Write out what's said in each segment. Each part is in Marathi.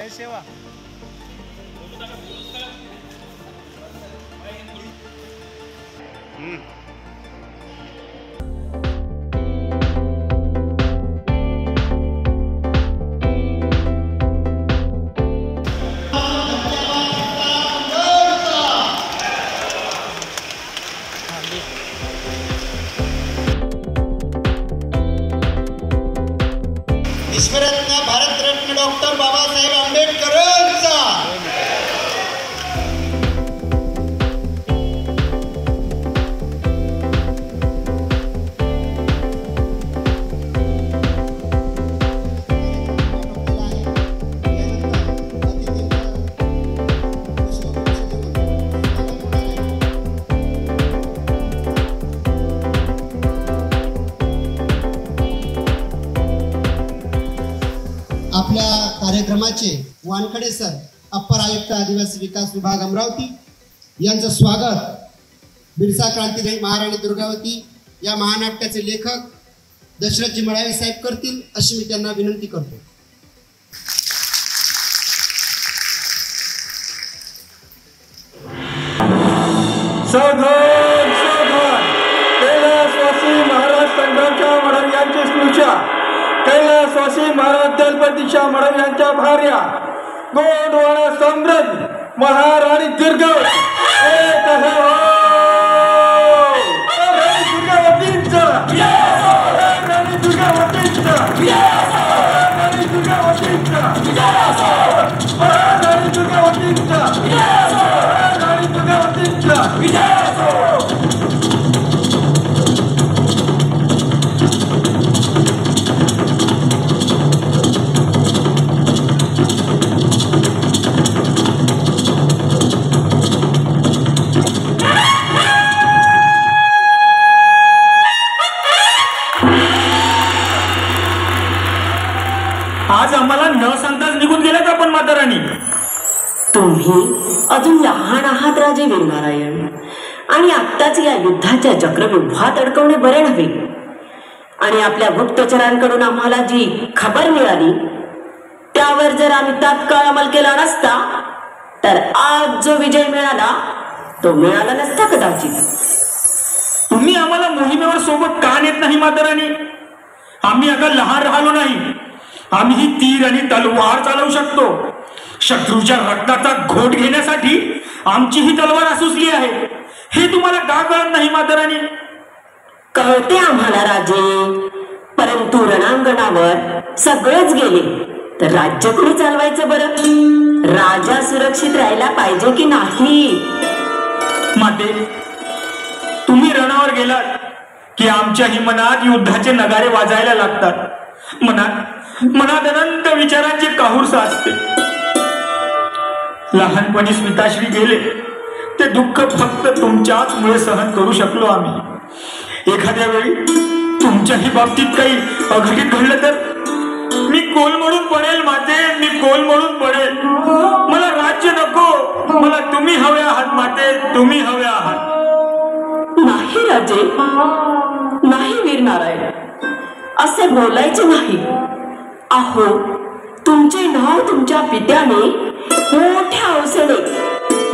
जय सेवा. विश्वरत्न भारतरत्न डॉक्टर बाबासाहेब आंबेडकरांचा. आपल्या कार्यक्रमाचे वानखडे सर, अप्पर आयुक्त आदिवासी विकास विभाग अमरावती यांचं स्वागत बिरसा क्रांतिकारी महाराणी दुर्गावती या महानाट्याचे लेखक दशरथजी मळावे साहेब करतील अशी मी त्यांना विनंती करतो. कैलासवासी महाराज संघाच्या मडव यांची स्मृत्या, कैलासवासी महाराज दलपतीच्या मडव यांच्या भार्या गोंडवाडा समृद्ध महाराणी दुर्गावती आज आम्हाला न सांगताच निघून गेलात आपण म्हाताराणी. तुम्ही अजून लहान आहात राजे वीरनारायण, आणि आत्ताच या युद्धाच्या चक्रव्यूहात अडकवणे बरे नव्हे. आणि आपल्या गुप्तचरांकडून आम्हाला जी खबर मिळाली त्यावर जर आम्ही तात्काळ अंमल केला नसता तर आज जो विजय मिळाला तो मिळाला नसता कदाचित. तुम्ही आम्हाला मोहिमेवर सोबत का नेत नाही म्हाताराणी? आम्ही आता लहान राहिलो नाही. आम्ही तीर आणि तलवार चालवू शकतो. शत्रूच्या रक्ताचा घोट घेण्यासाठी आमची ही तलवार असुसली आहे. हे तुम्हाला का कळत नाही म्हाताराणी? कळते आम्हाला राजे, परंतु रणांगणावर सगळेच गेले तर राज्य कोणी चालवायचं बरं? राजा सुरक्षित राहायला पाहिजे की नाही? माते, तुम्ही रणावर गेलात की आमच्याही मनात युद्धाचे नगारे वाजायला लागतात. मनात अनंत विचारांची काहूर साचते. लहानपणी स्मिताश्री गेले ते दुःख फक्त तुमच्याच मुळे सहन करू शकलो आम्ही. एखाद्या वेळी तुमच्याही बाबतीत काही अघटित घडलं तर मी कोलमडून पडेल माते, मी कोलमडून पडेल. मला राज्य नको, मला तुम्ही हवे आहात माते, तुम्ही हवे आहात. नाही राजे, नाही वीरनारायण, असे बोलायचे नाही. अहो, तुमचे नाव तुमच्या पित्याने मोठ्या अवसरे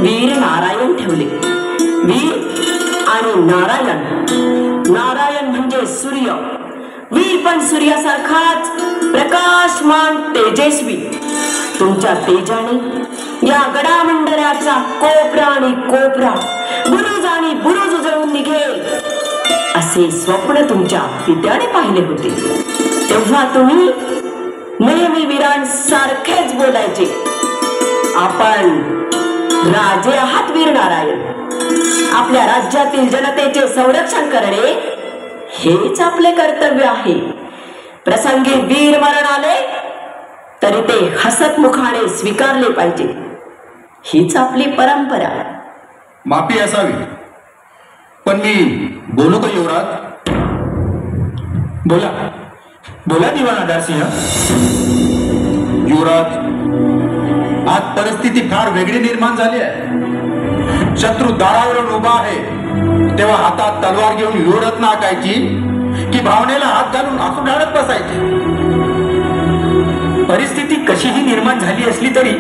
वीर नारायण ठेवले. वीर आणि नारायण. नारायण म्हणजे सूर्य, वीर पण सूर्यासारखाच प्रकाशमान तेजस्वी. तुमच्या तेजाने या गडामंडळाचा कोपरा आणि कोपरा, बुरुज आणि बुरुज उजळून निघेल असे स्वप्न तुमच्या पित्याने पाहिले होते. तेव्हा तुम्ही नेहमी वीरांसारखेच बोलायचे. आपण राजे आहात वीर नारायण. आपल्या राज्यातील जनतेचे संरक्षण करणे हेच आपले कर्तव्य आहे. प्रसंगी वीर मरण आले तरी ते हसतमुखाने स्वीकारले पाहिजे. हीच आपली परंपरा. माफी असावी, पण मी बोलू का युवराज? बोला बोला दिवाण आधारसिंह. युवराज, आज परिस्थिती फार वेगळी निर्माण झाली आहे. शत्रू दारावरून उभा आहे तेव्हा हातात तलवार घेऊन युवरत्न हाकायची की भावनेला हात घालून आसू ढाळत बसायचे? परिस्थिती कशीही निर्माण झाली असली तरी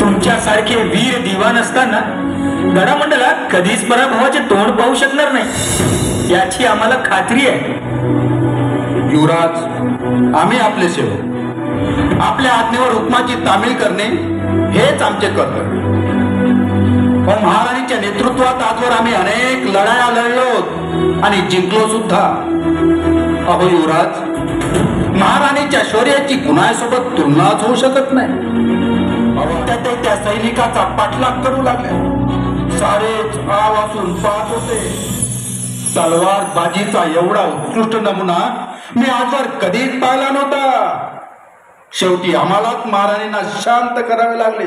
तुमच्यासारखे वीर दिवाण असताना गडामंडलात कधीच पराभवाचे तोंड पाहू शकणार नाही याची आम्हाला खात्री आहे. युवराज, आम्ही आपले सेवक. आपल्या आज्ञेवर हुकमाची तामील करणे हेच आमचे कर्तव्य. महाराणीच्या नेतृत्वात आजवर आम्ही अनेक लढाया लढलो आणि जिंकलो सुद्धा. अहो युवराज, महाराणीच्या शौर्याची कुणासोबत तुलनाच होऊ शकत नाही. त्या सैनिकाचा पाठलाग करू लागले. सारेच आवाजून पाहत होते. तलवार बाजीचा एवढा उत्कृष्ट नमुना मी आजवर कधीच पाहिला नव्हता. शेवटी आम्हालाच महाराणींना शांत करावे लागले.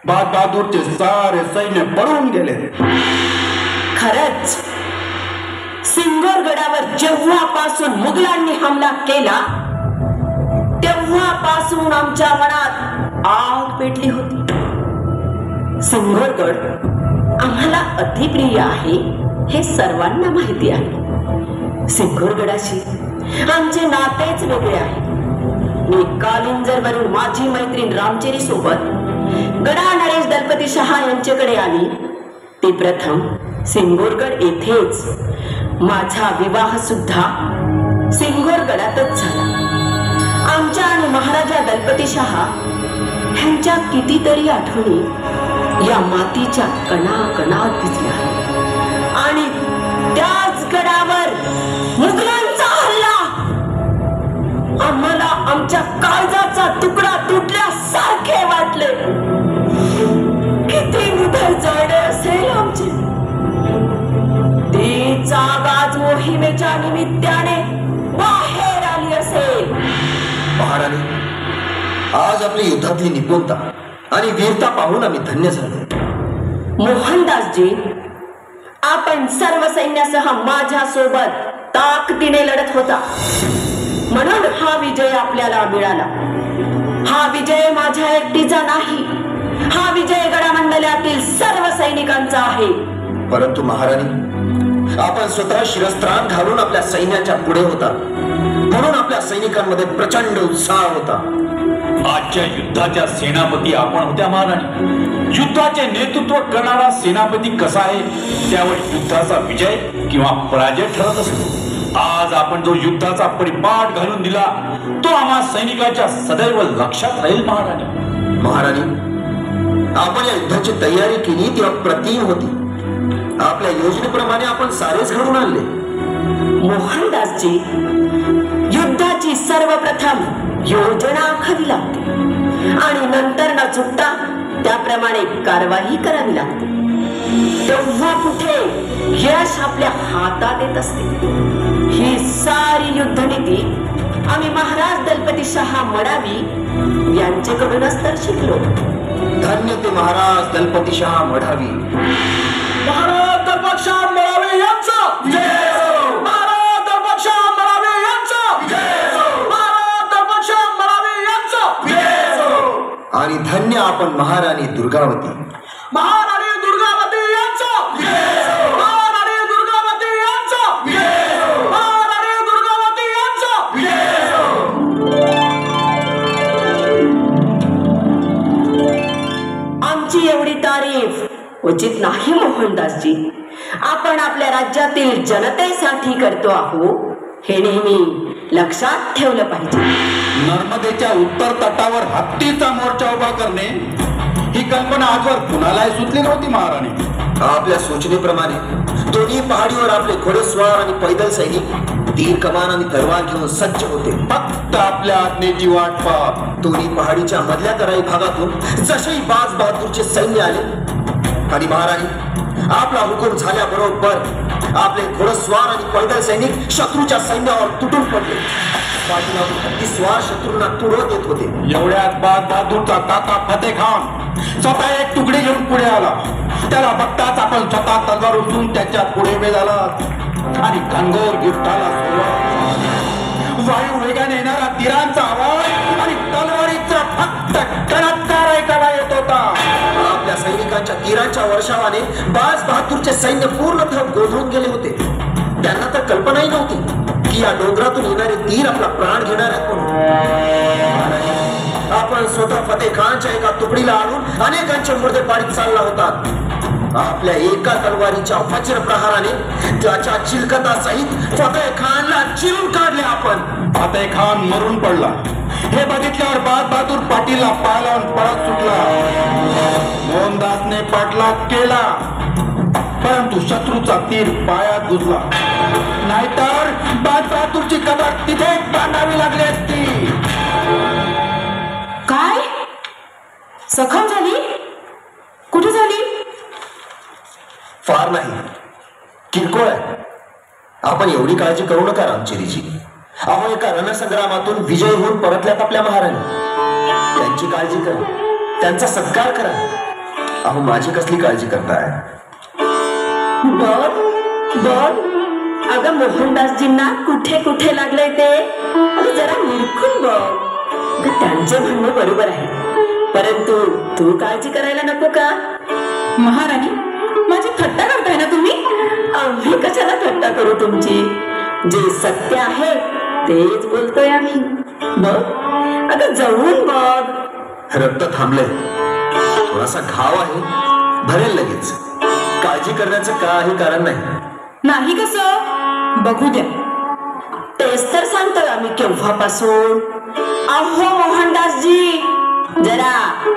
बहादूरचे सारे सैन्य पळून गेले. खरंच सिंगोरगडावर जेव्हापासून मुघलांनी हमला केला तेव्हापासून आमच्या मनात आग पेटली होती. सिंगोरगड आम्हाला अतिप्रिय आहे हे सर्वांना माहिती आहे. सिंगोरगडाशी आमचे नातेच वेगळे आहे. मी कालिंजरवरून माझी मैत्रीण रामचेरी सोबत गडा नरेश दलपती शहा यांच्याकडे आली. ती प्रथम सिंगोरगड येथेच. माझा विवाह सुद्धा सिंगोरगडातच झाला. आमच्या आणि महाराजा दलपती शहा ह्यांच्या कितीतरी आठवणी या मातीच्या कणाकणात भिजल्या आहेत. आणि त्याच गडावर मुघलांचा हल्ला. आम्हाला आमच्या काळजाचा तुकडा तुटल्यासारखे वाटले. किती निधन झाले असेल आमचे. ती जागाच मोहिमेच्या निमित्ताने बाहेर आली असेल. महाराणी, आज आपली युद्धातली निपुणता आणि वीरता पाहून आम्ही धन्य झालो. मोहनदासजी, आपण सर्व सैन्यासह माझ्या सोबत ताकदीने लढत होता म्हणून हा विजय आपल्याला मिळाला. हा विजय माझ्या एकटीचा नाही. हा विजय गडामंडलातील सर्व सैनिकांचा आहे. परंतु महाराणी, आपण स्वतः शिरस्त्राण घालून आपल्या सैन्याच्या पुढे होता म्हणून आपल्या सैनिकांमध्ये प्रचंड उत्साह होता. आजच्या युद्धाच्या सेनापती आपण होत्या महाराणी. युद्धाचे नेतृत्व करणारा सेनापती कसा आहे त्यावर युद्धाचा विजय किंवा पराजय ठरत असतो. आज आपण जो युद्धाचा परिपाठ घालून दिला तो आम्हा सैनिकाच्या सदैव लक्षात राहील. महाराणी, आपण या युद्धाची तयारी केली ती अप्रतिम होती. आपल्या योजनेप्रमाणे आपण सारेच घडून आणले. मोहनदासजी, युद्धाची सर्वप्रथम योजना आखावी लागते आणि नंतर न चुकता त्याप्रमाणे कारवाई करावी लागते. तेव्हा कुठे यश आपल्या हातात येत असते. ही सारी युद्धनीती आम्ही महाराज दलपती शहा मडावी यांच्याकडूनच तर शिकलो. धन्य ते महाराज दलपती शहा मडावी. महाराज दलपती शहा मडावी यांचा जय हो. महाराज दलपती शहा मडावी यांचा जय हो. महाराज दलपती शहा मडावी यांचा जय हो. आणि धन्य आपण महाराणी दुर्गावती. महाराणी दुर्गावती यांचा जय हो. महाराणी दुर्गावती यांचा जय हो. महाराणी दुर्गावती यांचा जय हो. आमची एवढी तारीफ उचित नाही मोहनदासजी. आपण आपल्या राज्यातील जनतेसाठी करतो आहोत हे नेहमी लक्षात ठेवलं पाहिजे. नर्मदेच्या उत्तर तटावर हत्तीचा मोर्चा उभा करणे ही कल्पना आजवर कुणालाही सुचली नव्हती महाराणी. आपल्या सूचनेप्रमाणे दोन्ही पहाडीवर आपले घोडेस्वार आणि पैदल सैनिक तीर कमान आणि तलवार घेऊन सज्ज होते. फक्त आपल्या आज्ञेची वाट पाहत दोन्ही पहाडीच्या मधल्या तराई भागातून जसेही बाज बहादूरचे सैन्य आले आणि महाराणी आपला हुकूम झाल्याबरोबर आपले घोडस्वार आणि पैदल सैनिक शत्रूच्या सैन्यावर तुटून पडले. पाठीमागून हत्ती स्वार शत्रूंना तुडवत येत होते. एवढ्यात बाज बहादूरचा काका फतेह खान स्वतः एक तुकडी घेऊन पुढे आला. त्याला बघताच आपण स्वतः तलवार उचलून त्याच्या पुढे उभे झाला आणि घनघोर युद्धाला सुरुवात. वायू वेगाने येणारा तीरांचा आवाज आणि तलवारीचा फक्त कडकडार ऐकायला येत होता. आपल्या सैनिकांच्या तीरांच्या वर्षावाने बाज बहादूरचे सैन्य पूर्णतः गोंधळून गेले होते. त्यांना तर कल्पनाही नव्हती की या डोंगरातून येणारे तीर आपला प्राण घेणार आहेत म्हणून. आपण स्वतः फतेह खानच्या एका तुकडीला आणून अनेकांचे मुर्दे पाडीत चालला होता. आपल्या एका तलवारीच्या वज्र प्रहाराने त्याच्या चिलकतासहित फतेह खानला चिरून काढले आपण. फतेह खान मरून पडला हे बघितल्यावर बहादूर पाटीलला पाय पळत सुटला. मोहनदासने पाठलाग केला परंतु शत्रूचा तीर पायात घुसला, नाहीतर बहादूरची कबर तिथे बांधावी लागली असती. काय जखम झाली? कुठे झाली? फार नाही, किरकोळ आहे. आपण एवढी काळजी करू नका रामचेरीजी. अहो एका रणसंग्रामातून विजय होऊन परतल्यात आपल्या महाराणी. त्यांची काळजी करा, त्यांचा सत्कार करा. अहो माझी कसली काळजी करताय? बघ अगं मोहनदासजींना कुठे कुठे लागलंय ते अगं जरा निरखून बघ. त्यांचे म्हणणं बरोबर आहे, परंतु तू काळजी करायला नको का? महाराणी माझी थट्टा करताय ना तुम्ही? आम्ही कशाला थट्टा करू तुमची? जे सत्य आहे तेच बोलतोय आम्ही. बघ अगं जवळून बघ. रक्त थांबले, थोडासा घाव आहे, भरेल लगेच. काळजी करण्याचं काही कारण नाही. नाही कसं? बघू द्या. तेच तर सांगतोय आम्ही केव्हापासून. अहो मोहनदासजी जरा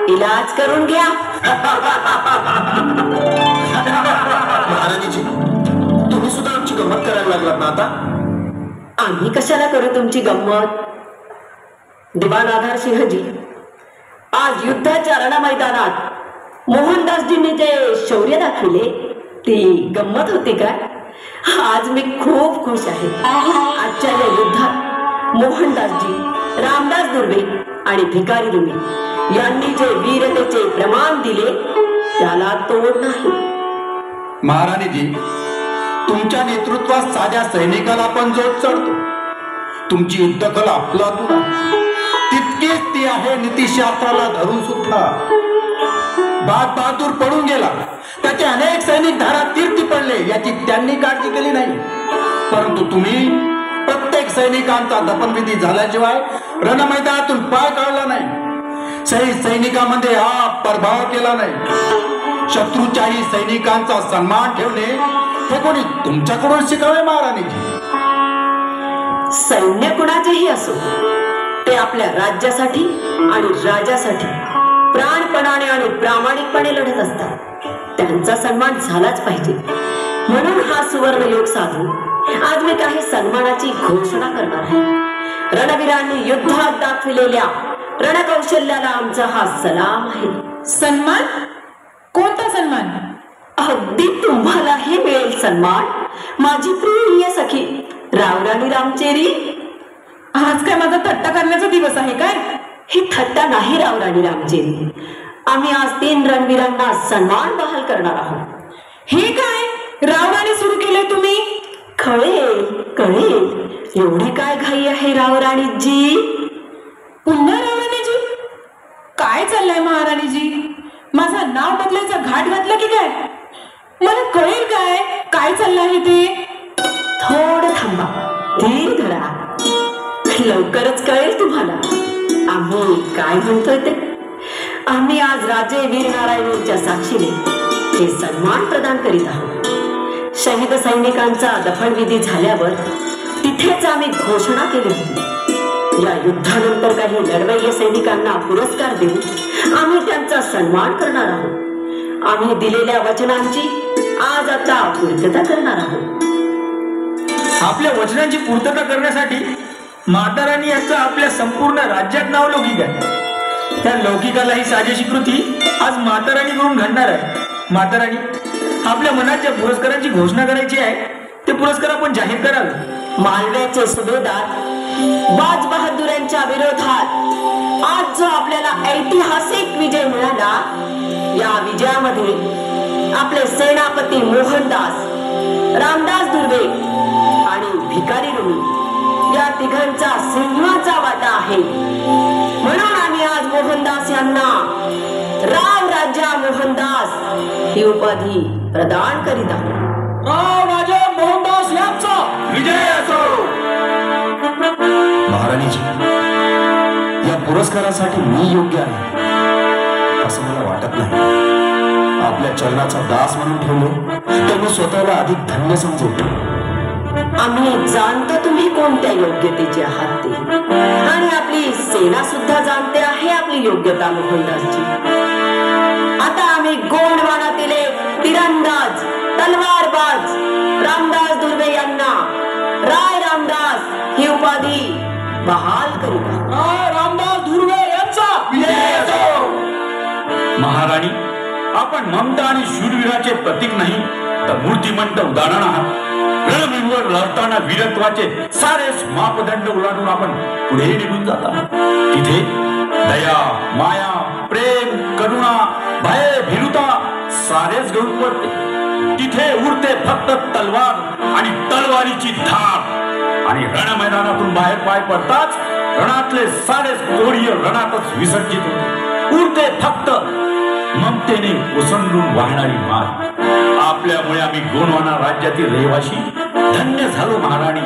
इलाज करून घ्या. महाराणीजी तुम्ही सुद्धा आमची गंमत करायला लागलात ना आता? आम्ही कशाला करू तुमची गंमत? दिवाण आधार सिंहजी, आज युद्धाच्या रणमैदानात मोहनदासजींनी जे शौर्य दाखविले ती गंमत होती का? आज मी खूप खुश आहे. आजच्या या युद्धात मोहनदासजी, रामदास दुर्वे आणि भिकारी रुमी यांनी जे वीरतेचे प्रमाण दिले त्याला तोड नाही. महाराणीजी तुमच्या नेतृत्वात साध्या सैनिकाला पण जोड चढतो. तुमची युद्धकला अफलातून आहे, तितकीच ती आहे नीतिशास्त्राला धरून सुद्धा. बहादूर पडून गेला, त्याचे अनेक सैनिक धारात तीर्थी पडले याची त्यांनी काळजी केली नाही. परंतु तुम्ही प्रत्येक सैनिकांचा दफनविधी झाल्याशिवाय रणमैदानातून पाय काढला नाही. सैनिकामध्ये हा प्रभाव केला नाही. शत्रूच्याही सैनिकांचा सन्मान ठेवणे हे कोणी तुमच्याकडून शिकावे महाराणीजी? सैन्य कुणाचेही असो ते आपल्या राज्यासाठी आणि राजासाठी प्राणपणाने आणि प्रामाणिकपणे लढत असतात. त्यांचा सन्मान झालाच पाहिजे. म्हणून हा सुवर्ण योग साधून आज मी काही सन्मानाची घोषणा करणार आहे. रणवीरांनी युद्धात दाखविलेल्या रणकौशल्याला आमचा हा सलाम आहे. सन्मान? कोणता सन्मान? अगदी तुम्हालाही मिळेल सन्मान माझी प्रिय सखी रावराणी रामचेरी. आज काय माझा थट्टा करण्याचा दिवस आहे काय? ही थट्टा नाही रावराणी रामचेरी. आम्ही आज 3 रणवीरांना सन्मान बहाल करणार आहोत. हे काय रावराणी सुरू केले तुम्ही? कळेल कळेल. एवढी काय घाई आहे रावराणीजी? पुन्हा रावराणीजी? काय चाललंय महाराणीजी? माझा नाव बदलायचा घाट घातला की काय? मला कळेल काय काय चाललं आहे ते? थोडं थांबा, धीर धरा, लवकरच कळेल तुम्हाला आम्ही काय म्हणतोय ते. आम्ही आज राजे वीरनारायणच्या साक्षीने हे सन्मान प्रदान करीत आहोत. शहीद सैनिकांचा दफनविधी झाल्यावर तिथेच आम्ही घोषणा केली होती. या युद्धानंतर काही लढवय्ये सैनिकांना पुरस्कार देऊन आम्ही त्यांचा सन्मान करणार आहोत. आम्ही दिलेल्या वचनांची आज आता पूर्तता करणार आहोत. आपल्या वचनांची पूर्तता करण्यासाठी माता राणी यांचं आपल्या संपूर्ण राज्यात नाव लौकिक आहे. त्या लौकिकाला ही साजेशी कृती आज माता राणीकडून घडणार आहे. माता राणी, आपल्या मनात ज्या पुरस्कारांची घोषणा करायची आहे ते पुरस्कार आपण जाहीर करावे. मालव्याचे सुभेदार बाज बहादूर यांच्या विरोधात आज जो आपल्याला ऐतिहासिक विजय मिळाला, या विजयामध्ये आपले सेनापती मोहनदास, रामदास दुर्वे आणि भिकारी रुमी या तिघांचा सिंहाचा वाटा आहे. म्हणून आम्ही आज मोहनदास यांना राव राजा मोहनदास ही उपाधी प्रदान करीत आहोत. राव राजा मोहनदास यांचा विजय असो. महाराणीजी, या पुरस्कारासाठी मी योग्य आहे असं मला वाटत नाही. आपल्या चरणाचा दास म्हणून ठेवले तर मी स्वतःला अधिक धन्य समजेल. आम्ही जाणतो तुम्ही कोणत्या योग्यतेचे आहात ते, आणि आपली सेना सुद्धा जाणते आहे आपली योग्यता मोहनदासजी. आता आम्ही गोंडवानातील तिरंदाज तलवारबाज रामदास दुर्वे यांना राय रामदास ही उपाधी बहाल करीत. रामदास दुर्वे यांचा महाराणी, आपण ममता आणि शूरवीराचे प्रतीक नाही तर मूर्तिमंत उदाहरण आहात. रणभूमीवर लढताना वीरत्वाचे सारे मापदंड ओलांडून आपण पुढे निघून जाता. तिथे दया, माया, प्रेम, करुणा, भय, भीरुता सारेच गळून पडते. तिथे उरते फक्त तलवार आणि तलवारीची धार. आणि रणमैदानातून बाहेर पाय पडताच रणातले सारे कोडीय रणातच विसर्जित होते. उरते फक्त ममतेने ओसंडून वाहणारी मार. आपल्यामुळे आम्ही गोंडवाना राज्यातील रहिवासी धन्य झालो महाराणी,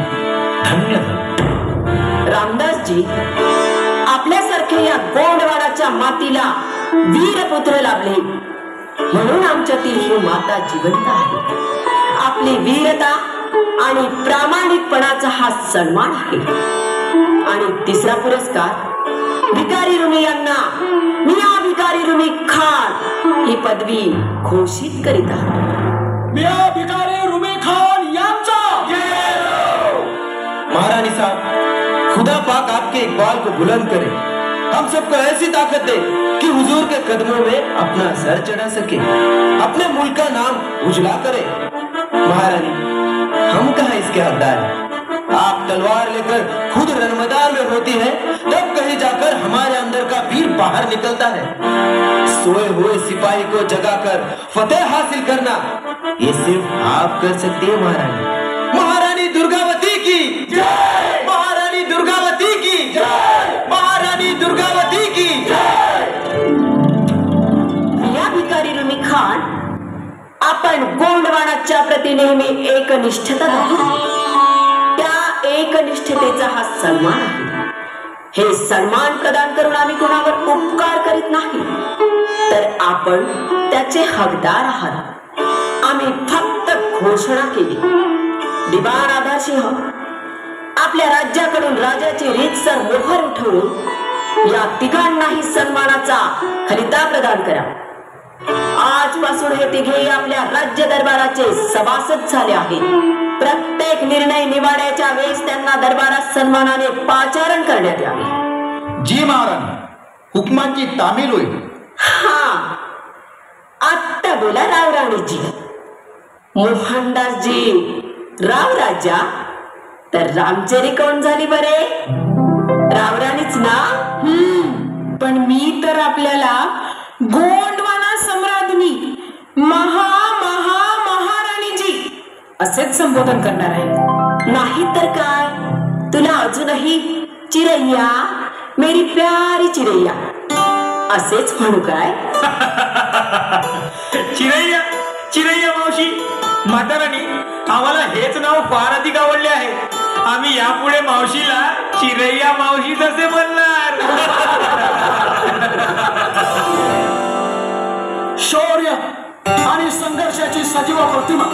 धन्य झालो. रामदासजी, आपल्यासारखे या गोंडवानाच्या मातीला वीरपुत्र लाभले म्हणून आमच्यातील ही माता जिवंत आहे. आपली वीरता आणि प्रामाणिकपणाचा हा सन्मान आहे. आणि तिसरा पुरस्कार भिकारी रुमी यांना मिया भिकारी रुमी खान ही पदवी घोषित करीत आहात. मिया भिकारी रुमी खान यांचा. महारानी साहब, खुदा पाक आपके इकबाल को बुलंद करे. हम सबको ऐसी ताकत दे कि हुजूर के कदमों में अपना सर चढ़ा सके, अपने मुल्क का नाम उजला करे. महारानी, हम कहाँ इसके हकदार हैं? आप तलवार लेकर खुद रणमैदान में होती है, तब कहीं जाकर हमारे अंदर का वीर बाहर निकलता है. सोए हुए सिपाही को जगाकर फतेह हासिल करना ये सिर्फ आप कर सकती है महारानी. महारानी दुर्गावती की जय. महारानी दुर्गावती की जय. महारानी दुर्गावती की जय. मिया भिकारी रुमी खान, आपण गोंडवानाच्या प्रती नेहमी एकनिष्ठता दाखवली. त्या एकनिष्ठतेचा हा सन्मान आहे. हे सन्मान प्रदान करून आम्ही कोणावर उपकार करीत नाही, तर आपण त्याचे हकदार आहात. आम्ही फक्त घोषणा केली. दिवाण आधारसिंह, आपल्या राज्याकडून राजाची रीतसर मोहर उठवून या तिघांनाही सन्मानाचा खलिता प्रदान करा. आजपासून हे तिघे आपल्या राज्य दरबाराचे सभासद झाले आहेत. प्रत्येक निर्णय निवाड्याच्या वेळेस त्यांना दरबारात सन्मानाने पाचारण करण्यात यावे. जी महाराणी, हुकमाची तामील होईल. हा, आत्ता बोला राव राणीजी. मोहनदासजी राव राजा, तर रामचेरी कोण झाली बरे? राव राणीच ना. पण मी तर आपल्याला गोंडवाना सम्राज्ञी महाराणीजी असेच संबोधन करणार आहे. नाही तर काय, तुला अजूनही चिरैया, मेरी प्यारी चिरैया असेच म्हणू काय? चिरैया, चिरैया मावशी. म्हाताराणी, आम्हाला हेच नाव फार अधिक आवडले आहे. आम्ही यापुढे मावशीला चिरैया मावशीच असे म्हणणार. शौर्य आणि संघर्षाची सजीव प्रतिमा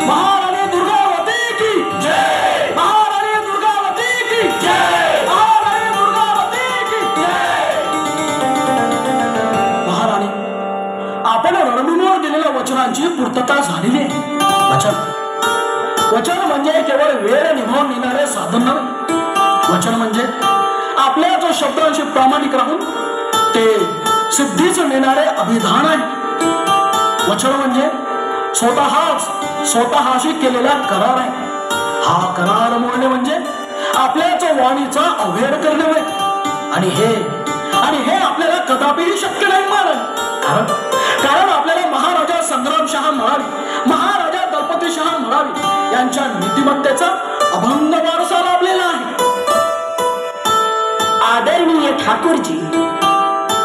महाराणी दुर्गावती की जय. महाराणी दुर्गावती की जय. महाराणी दुर्गावती की जय. महाराणी, आपण रणभूमीवर दिलेल्या वचनांची पूर्तता झालेली आहे. वचन म्हणजे केवळ वेळ निभावून नेणारे साधन नव्हे. वचन म्हणजे आपल्या जो शब्दांशी प्रामाणिक राहून ते सिद्धीच नेणारे अभिधान आहे. वचन म्हणजे स्वतःशी केलेला करार आहे. हा करार मोडणे म्हणजे आपल्याच वाणीचा अवहेळ करणे होय. आणि हे आपल्याला कदापिही शक्य नाही महाराज. कारण आपल्याला महाराजा संग्रामशहा मळावी, महाराजा दलपतीशहा मळावी यांच्या नीतिमत्तेचा अभंग वारसा लाभलेला आहे. आदरणीय ठाकूरजी,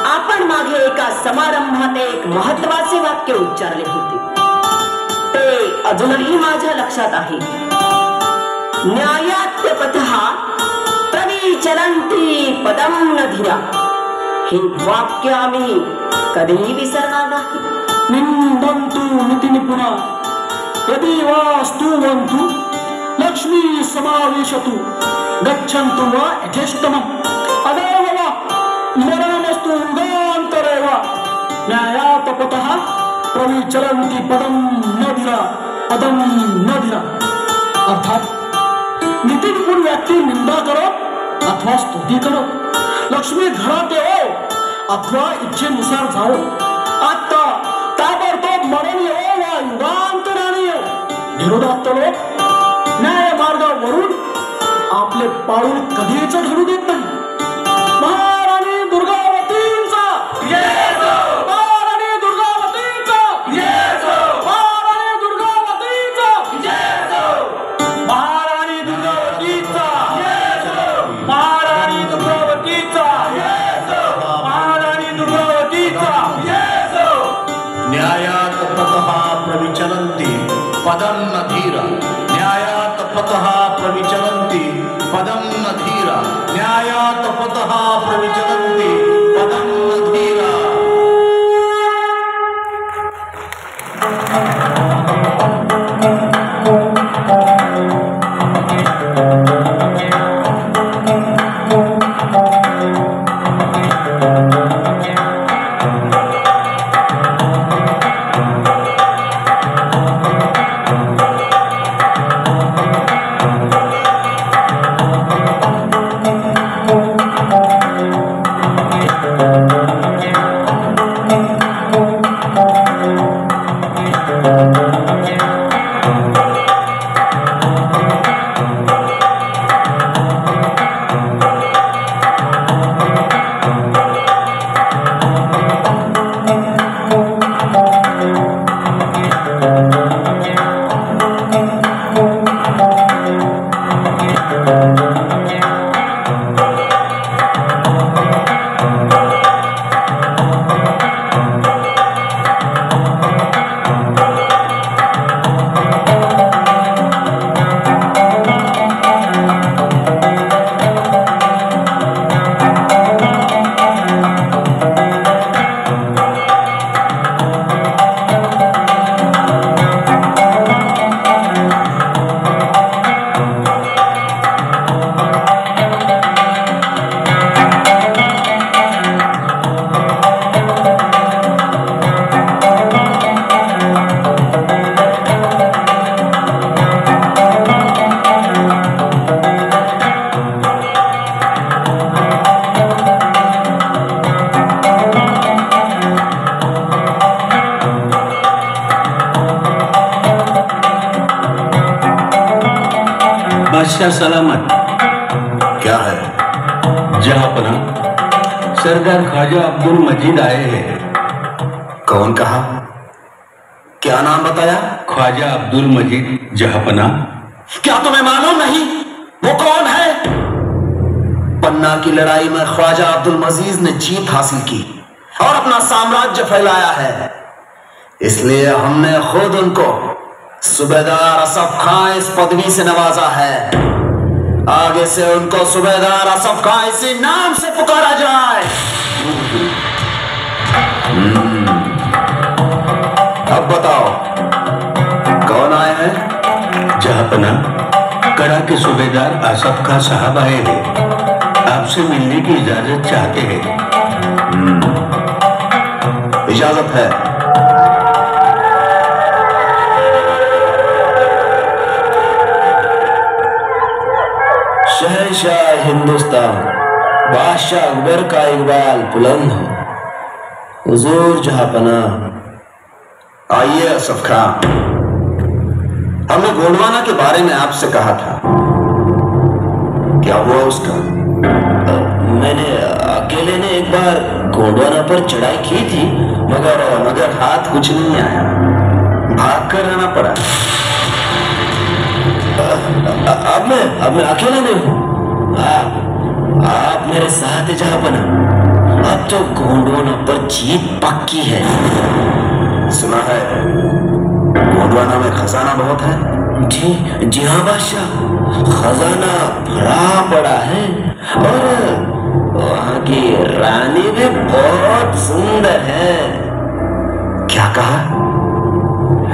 आपण मागे एका समारंभात एक महत्वाचे वाक्य उच्चारले होते. ते अजूनही माझ्या लक्षात आहे. न्यायात्य पथः प्रविचलन्ति पदम पदम न धीरा, हे वाक्य आम्ही कधीही विसरणार नाही. निंदन्तु नितिनिपुना यदि वा स्तुवन्तु लक्ष्मी समावेशतु गच्छन्तु वा यथेष्टमम् अदेव वा मरणमस्तु युगान्तरे वा न्यायात् तपतः प्रविचलन्ति पदं न धीरा, पदं न धीरा. अर्थात नीतिनिपुण व्यक्ती निंदा करो अथवा स्तुती करो, लक्ष्मी घरात येवो अथवा इच्छेनुसार जावो, आता ताबडतोब मरण येवो वा युगांतराने येवो, विरोधात लोक न्याय मार्गावरून आपले पाऊल कधीच घडू देत नाही. महाराणी दुर्गावतींचा महाराणी दुर्गावतींचा महाराणी दुर्गावतींचा महाराणी दुर्गावतींचा महाराणी दुर्गावतींचा महाराणी दुर्गावतींचा. न्यायात तपतः प्रविचलन्ति पदं न धीरा, न्यायात तपतः प्रविचलन्ति पदं न धीरा, न्यायात तपतः प्रविचलन्ति पदं न धीरा. बादशाह सलामत. क्या है? जहापना सरदार ख्वाजा अब्दुल मजीद आए हैं. कौन कहा? क्या नाम बताया? ख्वाजा अब्दुल मजीद जहापना. क्या तुम्हें मालूम नहीं वो कौन है? पन्ना की लड़ाई में ख्वाजा अब्दुल मजीद ने जीत हासिल की और अपना साम्राज्य फैलाया है, इसलिए हमने खुद उनको सूबेदार असफ खां इस पदवी से नवाजा है. आगे से उनको सूबेदार असफ खां इसी नाम से पुकारा जाए. अब बताओ कौन आए हैं? जहापना कड़ा के सूबेदार आसफ खां साहब आए हैं, आपसे मिलने की इजाजत चाहते हैं. इजाजत है. शहंशाह हिंदुस्तान बादशाह अकबर का इकबाल बुलंद हो. हुजूर जहापना. आइए असफ खां, हमने गोंडवाना के बारे में आपसे कहा था, क्या हुआ उसका? मैंने अकेले ने एक बार गोंडवाना पर चढ़ाई की थी, मगर हाथ कुछ नहीं आया, भाग कर रहना पड़ा. अब मैं अकेले नहीं हूँ, आप मेरे साथ जहापना. अब तो गोंडवाना पर जीत पक्की है. सुना है गोंडवाना में खजाना बहुत है. जी हाँ बादशाह, खजाना भरा पड़ा है और क्या कहा?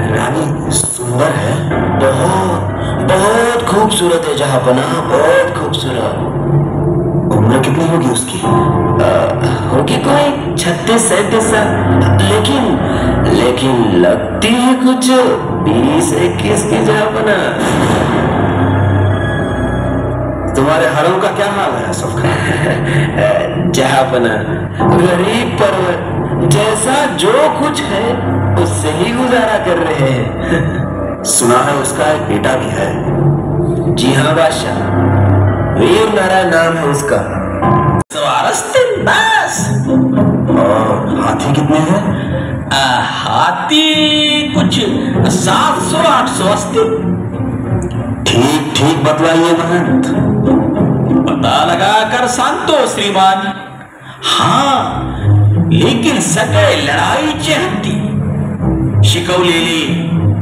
रानी सुंदर है? बहुत बहुत खूबसूरत है जहांपना, बहुत खूबसूरत। उम्र कितनी होगी उसकी? होगी कोई 36-37 साल, लेकिन लगती है कुछ 20-21 की जहांपना। तुम्हारे हरम का क्या हाल है सबका? जहांपना गरीब पर जैसा जो कुछ है उससे ही गुजारा कर रहे हैं। सुना है उसका एक बेटा भी है। जी हाँ बादशाह, वीर नारायण नाम है उसका। बस। और हाथी कितने हैं? हाथी कुछ 700-800 अस्ति। ठीक ठीक बतलाइए महंत। पता लगा कर सांगतो श्रीमान। हाँ, लेकिन सगळे लढाईचे हत्ती, शिकवलेले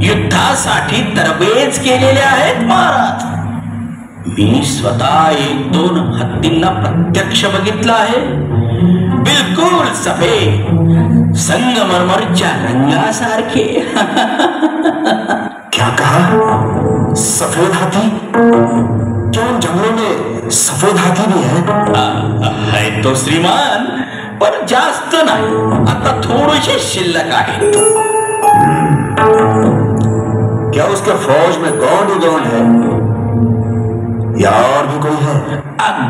युद्धासाठी तरबेज केलेले आहेत महाराज। मी स्वतः 1-2 हत्तींना प्रत्यक्ष बघितलं आहे। बिलकुल सफेद, संगमरमरच्या रंगासारखे। क्या कहा? सफेद हाथी? क्यों जंगलों में सफेद हाथी भी है तो श्रीमान, पर जास्त नाही, आता थोडेसे शिल्लक आहेत। क्या उसके फौज में गौंड है या और भी कोई है?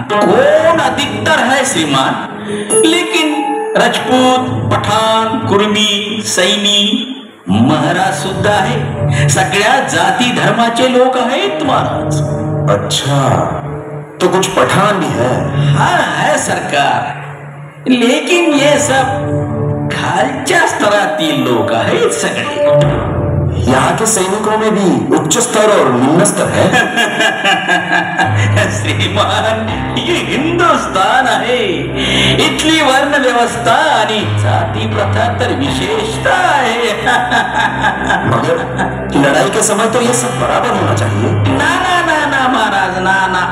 कौन अधिकतर है श्रीमान, लेकिन राजपूत, पठाण, कुर्मी, सैनी, महाराज सुद्धा आहे। सगळ्या जाती धर्माचे लोक आहेत महाराज। अच्छा, तो कुछ पठान भी है? हाँ है सरकार, लेकिन ये सब खालच्या स्तरातील लोक आहेत सगळे। यहाँ के सैनिकों में भी उच्च स्तर और निम्न स्तर है। श्रीमान, ये हिंदुस्तान है, इथली वर्ण व्यवस्था आणि जाती प्रथा तर विशेषता है। मगर लड़ाई के समय तो ये सब बराबर होना चाहिए। ना ना ना ना महाराज, ना ना,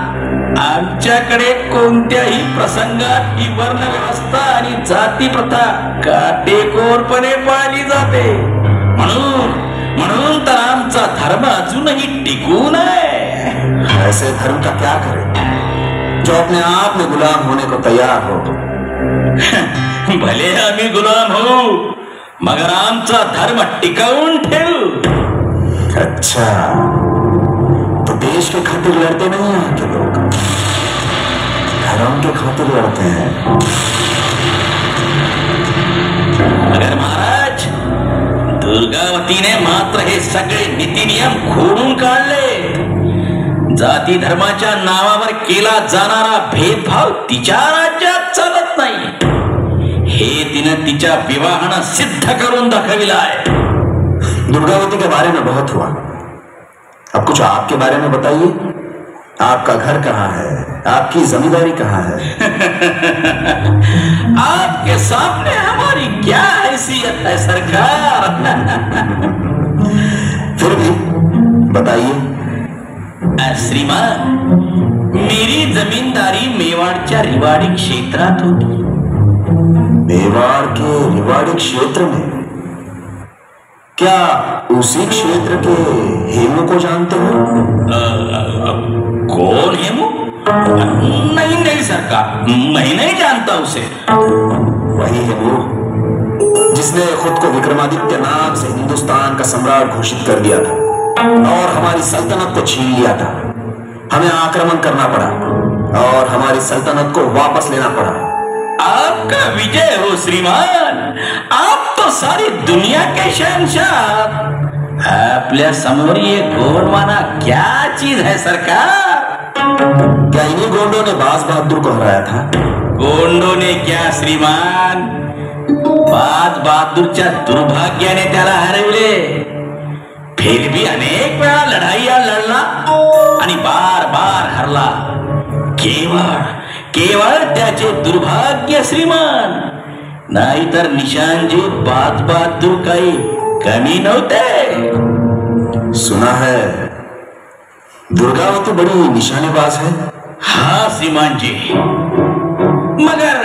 आमच्याकडे कोणत्याही प्रसंगात ही वर्ण व्यवस्था आणि जाती प्रथा काटेकोरपणे पाळली जाते। म्हणून तर आमचा धर्म अजूनही टिकून आहे। ऐसे धर्म का क्या करे जो अपने आप में गुलाम होने को तैयार हो। भले आम्ही गुलाम हो, मगर आमचा धर्म टिकवून ठेव। अच्छा, तो देश के खातिर लड़ते नहीं हैं के लोग, धर्म के खातिर लड़ते हैं। मगर महाराज, दुर्गावतीने मात्र हे सगळे नीती नियम खोडून काढले। जाती धर्माच्या नावावर केला जाणारा भेदभाव तिच्या राज्यात चालत नाही, हे तिने तिच्या विवाहानं सिद्ध करून दाखविलाय। दुर्गावती के बारे में बहुत हुआ, अब कुछ आपके बारे में बताइए। आपका घर कहाँ है? आपकी जमींदारी कहाँ है? आपके सामने हमारी क्या हैसियत है सरकार? फिर भी बताइए। श्रीमान, मेरी जमींदारी मेवाड़च्या रिवाड़ी क्षेत्रात होती। मेवाड़ के रिवाड़ी क्षेत्र में? क्या उसी क्षेत्र के हेमू को जानते हो? कौन हेमू? नहीं सरकार, मैं नहीं जानता उसे। वही हेमू जिसने खुद को विक्रमादित्य नाम से हिंदुस्तान का सम्राट घोषित कर दिया था और हमारी सल्तनत को छीन लिया था। हमें आक्रमण करना पड़ा और हमारी सल्तनत को वापस लेना पड़ा। आपका विजय हो श्रीमान, आप तो सारी दुनिया के शहंशाह। आपल्या समोर ये गोंडमाना क्या चीज है सरकार? क्या इन्हीं गोंडों ने बाज बहादुर को हराया था? गोंडों ने क्या श्रीमान, बाज बहादुरच्या दुर्भाग्याने त्याला हरवले। फिर भी अनेक वेळा लढाया लढला आणि बार बार हरला। केवळ त्याचे दुर्भाग्य श्रीमान, नाहीतर निशांजी बाज बहादुर काही कमी नव्हते। सुना है दुर्गावती बड़ी निशानेबाज है। हाँ श्रीमान जी, मगर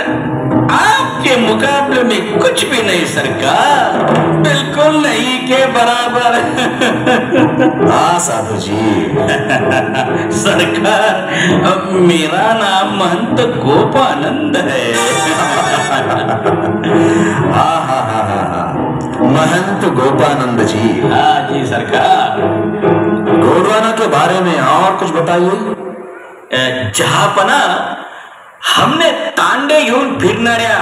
आप के मुकाबले में कुछ भी नहीं सरकार, बिल्कुल नहीं के बराबर। हाँ साधु जी। सरकार, मेरा नाम महंत गोपानंद है। हाँ हाँ हाँ हाँ हाँ, महंत गोपानंद जी। हाँ जी सरकार। गोंडवाना के बारे में और कुछ बताइए। जहापना, हमने तांडे घेऊन फिरणाऱ्या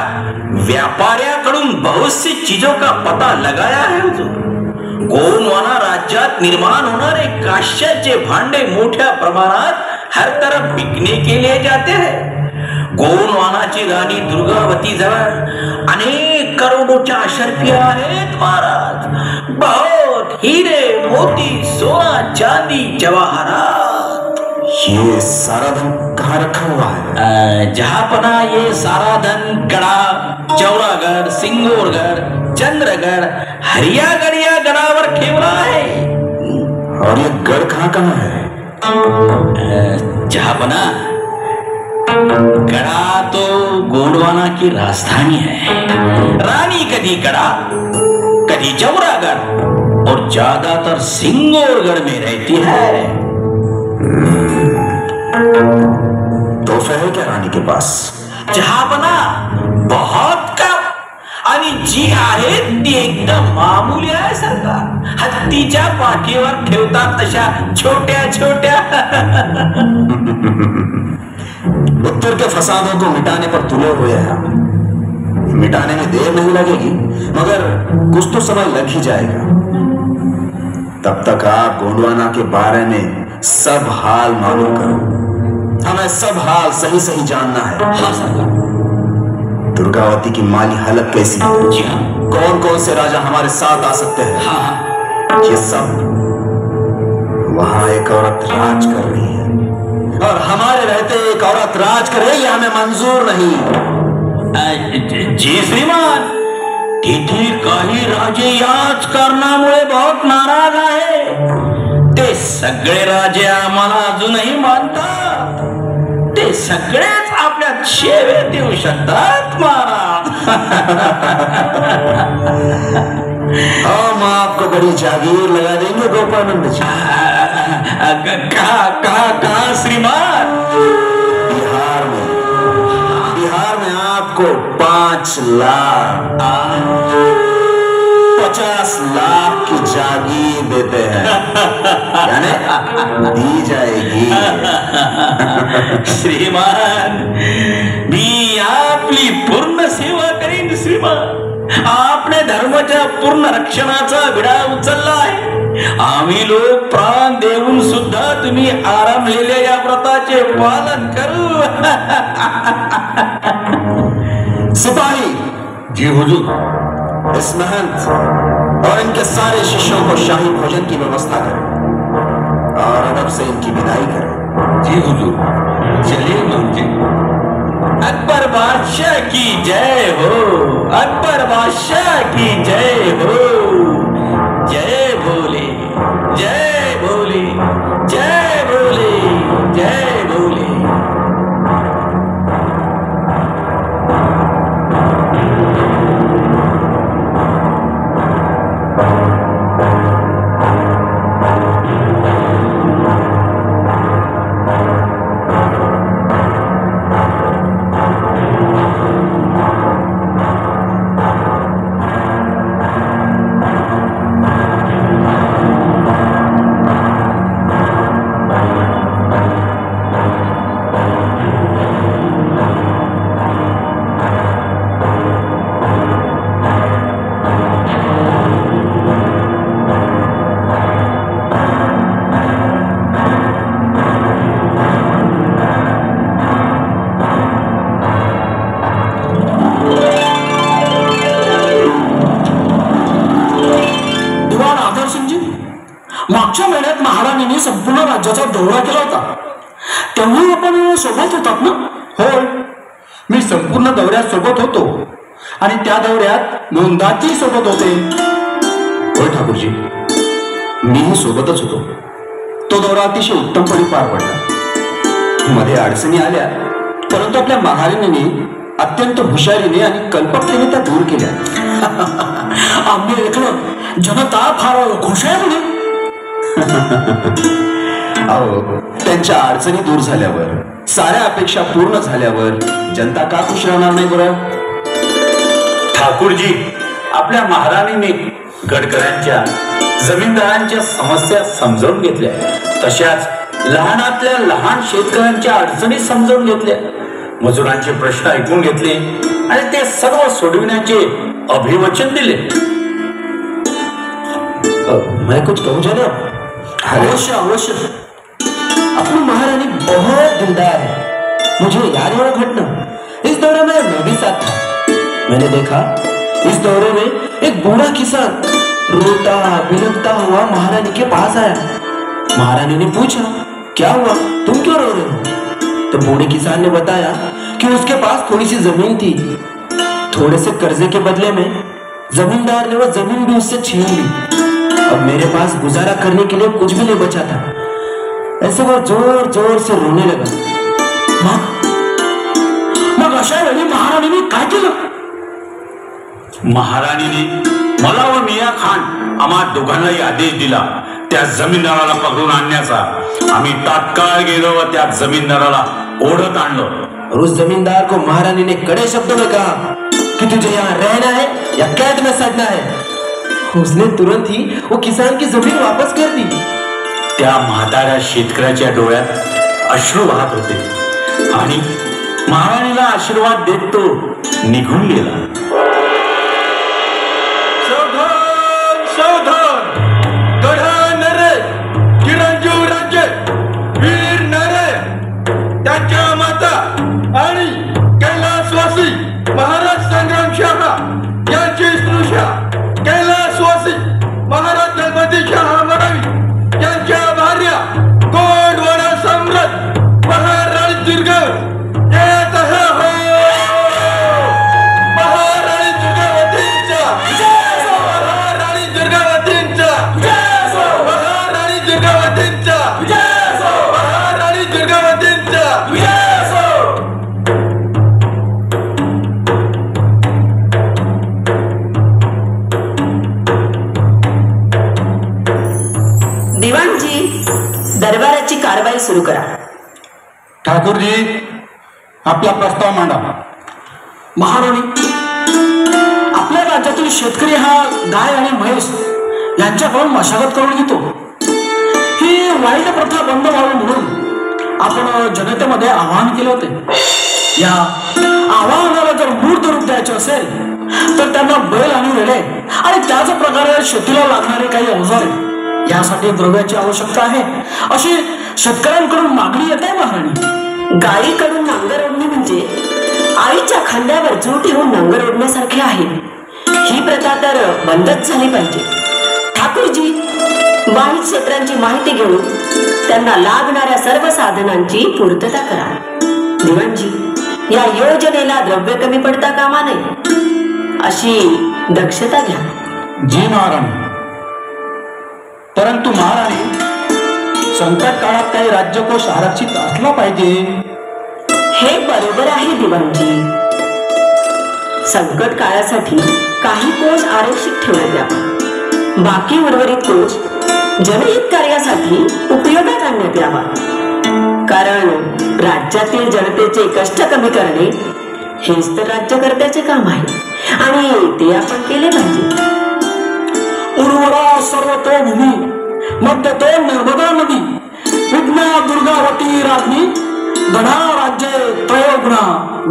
व्यापाऱ्याकडून बहुत सी चीजों का पता लगाया है हुजूर। गोंडवाना राज्यात निर्माण होणारे काश्याचे भांडे मोठ्या प्रमाणात हर तरफ बिकने के लिए जाते हैं। गोंडवानाची राणी दुर्गावती जवळ अनेक करोडोच्या अशर्फिया आहेत महाराज। बहुत हीरे मोती सोना चांदी जवाहरात। ये सारा धन कहाँ रखा हुआ है? जहापना ये सारा धन गड़ा चौरागढ़, सिंगोरगढ़, चंद्रगढ़, हरियागढ़ या गढ़ावर ठेवला है। और ये गढ़ कहाँ कहाँ है? जहापना, गढ़ा तो गोंडवाना की राजधानी है। रानी कभी गढ़ा, कभी चौरागढ़ और ज्यादातर सिंगोरगढ़ में रहती है। तोहफा है क्या रानी के पास? जहापना, बहुत कम आणि जी आहे ती एकदम मामूली आहे सरकार। हत्तीच्या पाठीवर ठेवतात तशा छोट्या छोट्या। उत्तर के फसादों को मिटाने पर तुले हुए हैं हम। मिटाने में देर नहीं लगेगी, मगर कुछ तो समय लग ही जाएगा। तब तक आप गोंडवाना के बारे में सब हाल मालूम करो। हमें सब हाल सही सही जानना है। हाँ सरकार। दुर्गावती की माली हालत कैसी है? जी हाँ। कौन कौन से राजा हमारे साथ आ सकते हैं? हाँ। ये सब। वहां एक औरत राज कर रही है, और हमारे रहते एक औरत राज करे ये हमें मंजूर नहीं। जी श्रीमान, तिथे काही राजे याच कारणामुळे बहुत नाराज आहे। ते सगळे राजे आम्हाला अजूनही मानतात। ते सगळेच आपल्या सेवेत येऊ शकतात महाराज। हम आपको बड़ी जागीर लगा देंगे गोपानंद जी। कहा श्रीमान? बिहार में आपको 5 लाख 50 लाख की जागीर देते हैं, यानी दी जाएगी। श्रीमान, मी आपली पूर्ण सेवा करीन श्रीमान। आपने धर्माच्या पूर्ण रक्षणाचा विडा उचलला आहे। आम्ही लोक प्राण देऊन सुद्धा तुम्ही आरंभलेल्या या व्रताचे पालन करू। सिपाही जी हुजूर। इस महंत और इनके सारे शिष्यों को शाही भोजन की व्यवस्था करें और अदब से इनकी विदाई करें। जी हुजूर। चलिए मंत्री। अकबर बादशाह की जय हो। अकबर बादशाह की जय हो। जय भोले, जय भोले, जय भोले, जय भोले। मागच्या महिन्यात महाराणीने संपूर्ण राज्याचा दौरा केला होता, तेव्हा आपण सोबत होतात ना? होय, मी संपूर्ण दौऱ्यात सोबत होतो आणि त्या दौऱ्यात नोंदाची सोबत होते। होय ठाकूरजी, मीही सोबतच होतो। तो दौरा अतिशय उत्तमपणे पार पडला। मध्ये अडचणी आल्या, परंतु आपल्या महाराणीने अत्यंत हुशारीने आणि कल्पकतेने त्या दूर केल्या. आम्ही ऐकलं जनता फार खुश आहे म्हणे. अहो, त्यांच्या अडचणी दूर झाल्यावर, साऱ्या अपेक्षा पूर्ण झाल्यावर जनता का खुश राहणार नाही बरं? ठाकूरजी, आपल्या महाराणीने गडकऱ्यांच्या जमीनदारांच्या समस्या समजावून घेतल्या, तशाच लहानातल्या लहान शेतकऱ्यांच्या अडचणी समजावून घेतल्या, मजुरांचे प्रश्न ऐकून घेतले आणि ते सर्व सोडविण्याचे अभिवचन दिले. मैं कुछ कहूँ जाना? अवश्य अवश्य. अपनी महारानी बहुत दिलदार है. मुझे याद है वो घटना. इस दौरे में मैं भी साथ था. मैंने देखा इस दौरे में एक बूढ़ा किसान रोता बिलखता हुआ महारानी के पास आया. महारानी ने पूछा, क्या हुआ, तुम क्यों रो रहे हो? तो बूढ़े किसान ने बताया कि उसके पास थोड़ी सी जमीन थी. थोड़े से कर्जे के बदले में जमींदार ने वो जमीन भी उससे छीन ली. अब मेरे पास गुजारा करने के लिए कुछ भी नहीं बचा था. ऐसे वो जोर जोर से रोने लगा. मग अशा वेळी महाराणीने काय केलं? महाराणीने मला व मिया खान आम्हा दोघांनाही आदेश दिला त्या जमीनदाराला पकडून आणण्याचा. आम्ही तात्काळ गेलो व त्या जमीनदाराला ओढत आणलो. और उस जमींदार को महारानी ने कड़े शब्दों में कहा कि तुझे यहाँ रहना है या कैद में सड़ना है. उसने तुरंत ही वो किसान की जमीन वापस कर दी. त्या म्हाताऱ्या शेतकऱ्याच्या डोळ्यात अश्रू वाहत होते आणि महाराणीला आशीर्वाद देत तो निघून गेला. सावधान सावधान, गढा नरे, चिरंजीव राज्य, वीर नरे, त्यांच्या माता आणि कैलासवासी महाराज संग्रामशाह यांची स्पृशा कैलासवासी महाराज गणपतीशाह मरावी यांच्या भार्या गोंडवाडा सम्राट महाराणी दुर्गावती येत आहे हो. महाराणी दुर्गावतींच्या, महाराणी दुर्गावतींच्या, महाराणी दुर्गावतींच्या, महाराणी दुर्गावतींच्या. दिवाणजी, दरबाराची कारवाई सुरू करा. ठाकूरजी, आपला प्रस्ताव मांडा. महाराणी, आपल्या राज्यातील शेतकरी हा गाय आणि म्हैस यांच्याकडून मशागत करून घेतो. ही वाईट प्रथा बंद व्हावी म्हणून आपण जनतेमध्ये आवाहन केले होते. या आवाहनाला जर मूर्त रूप द्यायचे असेल तर त्यांना बैल आणि रेडे आणि त्याच प्रकारे शेतीला लागणारे काही अवजारे यासाठी द्रव्याची आवश्यकता आहे अशी शेतकऱ्यांकडून मागणी येत आहे. महाराणी, गायीकडून नांगर ओढणे म्हणजे आईच्या खांद्यावर जू ठेवून नांगर ओढण्यासारखे आहे. ही प्रथा तर बंदच झाली पाहिजे. ठाकूरजी, वाहित क्षेत्रांची माहिती घेऊन त्यांना लागणाऱ्या सर्व साधनांची पूर्तता करा. दिवाणजी, या योजनेला द्रव्य कमी पडता कामा नये अशी दक्षता घ्या. जी महाराणी. परंतु महाराणी, संकट काळात काही राज्यकोष आरक्षित असला पाहिजे. हे बरोबर आहे दिवाणजी. संकट काळासाठी काही कोष आरक्षित ठेवण्यात यावा. बाकी उर्वरित कोष जनहित कार्यासाठी उपयोगात आणण्यात यावा. कारण राज्यातील जनतेचे कष्ट कमी करणे हेच तर राज्यकर्त्याचे काम आहे आणि ते आपण केले पाहिजे. उर्वरा सर्वतोभूमी, मध्यतो नर्मदा नदी, विघ्ना दुर्गावती राज्ञी, गढा राज्य त्रयोगुणा,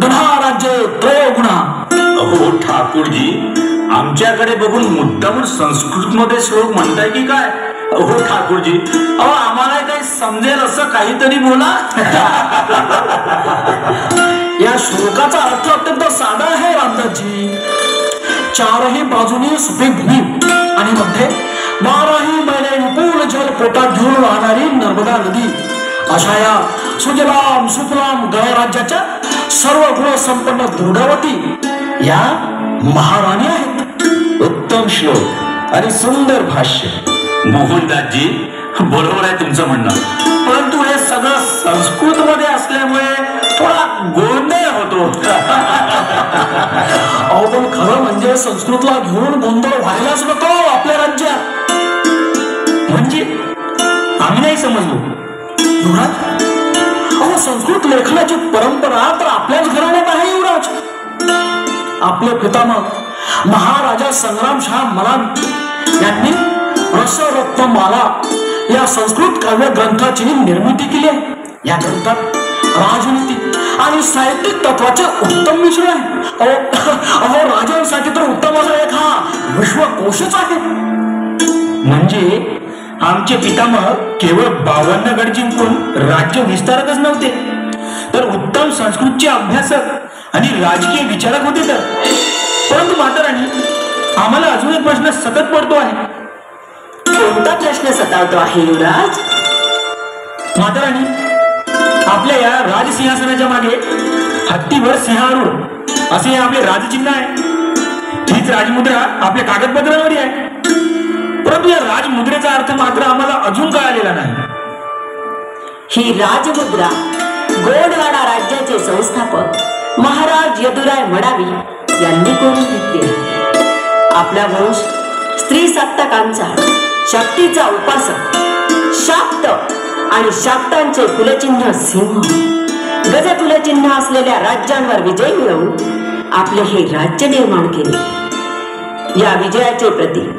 गढा राज्य त्रयोगुणा. अहो ठाकूरजी, आमच्याकडे बघून मुद्दामून संस्कृत मध्ये श्लोक म्हणताय की काय? अहो ठाकूरजी, अहो आम्हाला काही समजेल असं काहीतरी बोला. या श्लोकाचा अर्थ अत्यंत साधा आहे रामदासजी. चारही बाजूनी सुपीक भूमी आणि मध्ये 12 महिने विपुल जल पोटात घेऊन वाहणारी नर्मदा नदी अशा या सुजलाम सुफलाम गणराज्याच्या सर्व गुण संपन्न दुर्गावती या महाराणी आहेत. उत्तम श्लोक आणि सुंदर भाष्य. मोहनदासजी, बरोबर आहे तुमचं म्हणणं, परंतु हे सगळं संस्कृत मध्ये असल्यामुळे थोडा गोंधळ होतो. संस्कृतला घेऊन गोंधळ व्हायलाच नको आपल्या राज्यात. म्हणजे आम्ही नाही समजलो युवराज. अहो, संस्कृत लेखनाची परंपरा तर आपल्याच घराण्यात आहे युवराज. आपले पितामह महाराजा संग्रामशाह मलानी यांनी रसरत्नमाला या संस्कृत काव्य ग्रंथाची निर्मिती केली आहे. या ग्रंथात राजनीती आणि साहित्यिक तत्वाचे उत्तम मिश्रण आहे. अहो, राजांसाठी तर उत्तम असा एक हा विश्वकोशच आहे. म्हणजे आमचे पितामह केवळ 52 गड जिंकून राज्य विस्तारतच नव्हते, तर उत्तम संस्कृतचे अभ्यासक आणि राजकीय विचारक होते. तर परंतु माताराणी, आम्हाला अजून एक प्रश्न सतत पडतो आहे. कोणता प्रश्न सतावतो आहे युवराज? माताराणी, आपल्या या राजसिंहासनाच्या मागे हत्तीवर सिंहारूढ असे आपले राजचिन्ह आहे. हीच राजमुद्रा आपल्या कागदपत्रावरही आहे. परंतु या राजमुद्रेचा अर्थ मात्र आम्हाला अजून कळालेला नाही. ही राजमुद्रा गोंडवाडा राज्याचे संस्थापक महाराज यदुराय मडावी यांनी करून घेतली आहे. आपला वंश स्त्री सत्ताकांचा, शक्तीचा उपासक, शाक्त आणि शाक्तांचे कुलचिन्ह सिंह, गजकुलचिन्ह असलेल्या राज्यांवर विजय मिळवून आपले हे राज्य निर्माण केले. या विजयाचे प्रतीक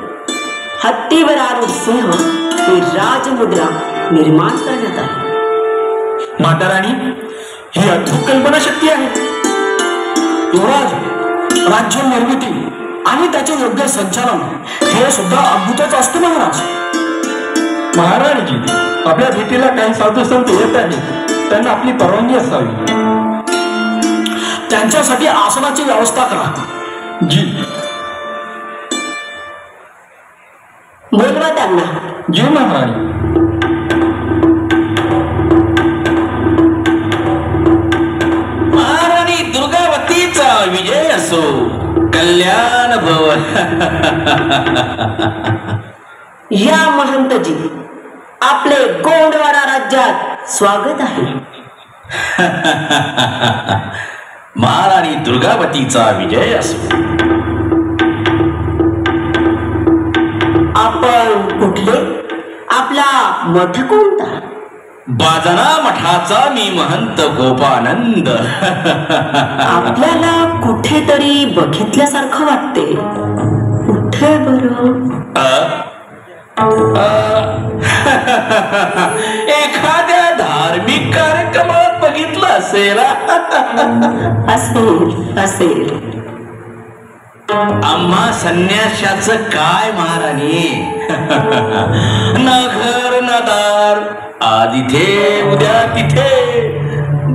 हत्तीवर आरूढ सिंह ही राजमुद्रा निर्माण करण्यात आली. माताराणी, ही अद्भुत कल्पना शक्ती आहे. युवराज, राज्य निर्मिती आणि त्याचे योग्य संचालन हे सुद्धा अद्भुतच असते. महाराणीजी, आपल्या भेटीला काही साधू संत येत आहेत, त्यांना आपली परवानगी असावी. त्यांच्यासाठी आसनाची व्यवस्था करा. जी. बोलवा त्यांना. जी महाराणी. महाराणी दुर्गावतीचा विजय असो. कल्याण भव. या महंतजी, आपले गोंडवाडा राज्यात स्वागत आहे. महाराणी दुर्गावतीचा विजय असो. आपण कुठले? आपला मठ कोणता? बाजना मठाचा मी महंत गोपानंद. आपल्याला कुठेतरी बघितल्यासारखं वाटते. कुठे बरं? एखाद्या धार्मिक कार्यक्रमात बघितलं असेल. असेल असेल. आम्हा संन्याशाचं काय महाराणी. न घर न दार, आज इथे उद्या तिथे.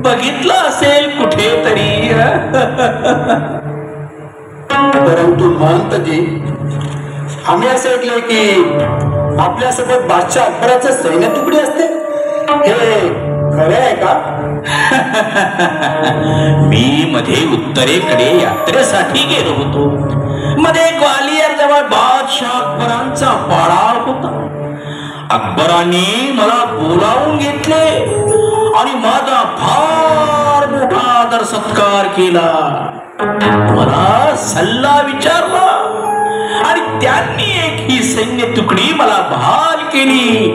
बघितलं असेल कुठेतरी. परंतु महंतजी, आम्ही असे ऐकले की आपल्यासोबत बादशाह अकबराचे सैन्य तुकडी असते. हे खरे आहे का? मी मध्ये उत्तरेकडे यात्रेसाठी गेलो होतो. मध्ये ग्वालियर जवळ बादशाह अकबरांचा पाडा होता. अकबरांनी मला बोलावून घेतले आणि माझा फार मोठा आदर सत्कार केला. मला सल्ला विचारला आणि त्यांनी एक ही सैन्य तुकडी मला बहाल केली,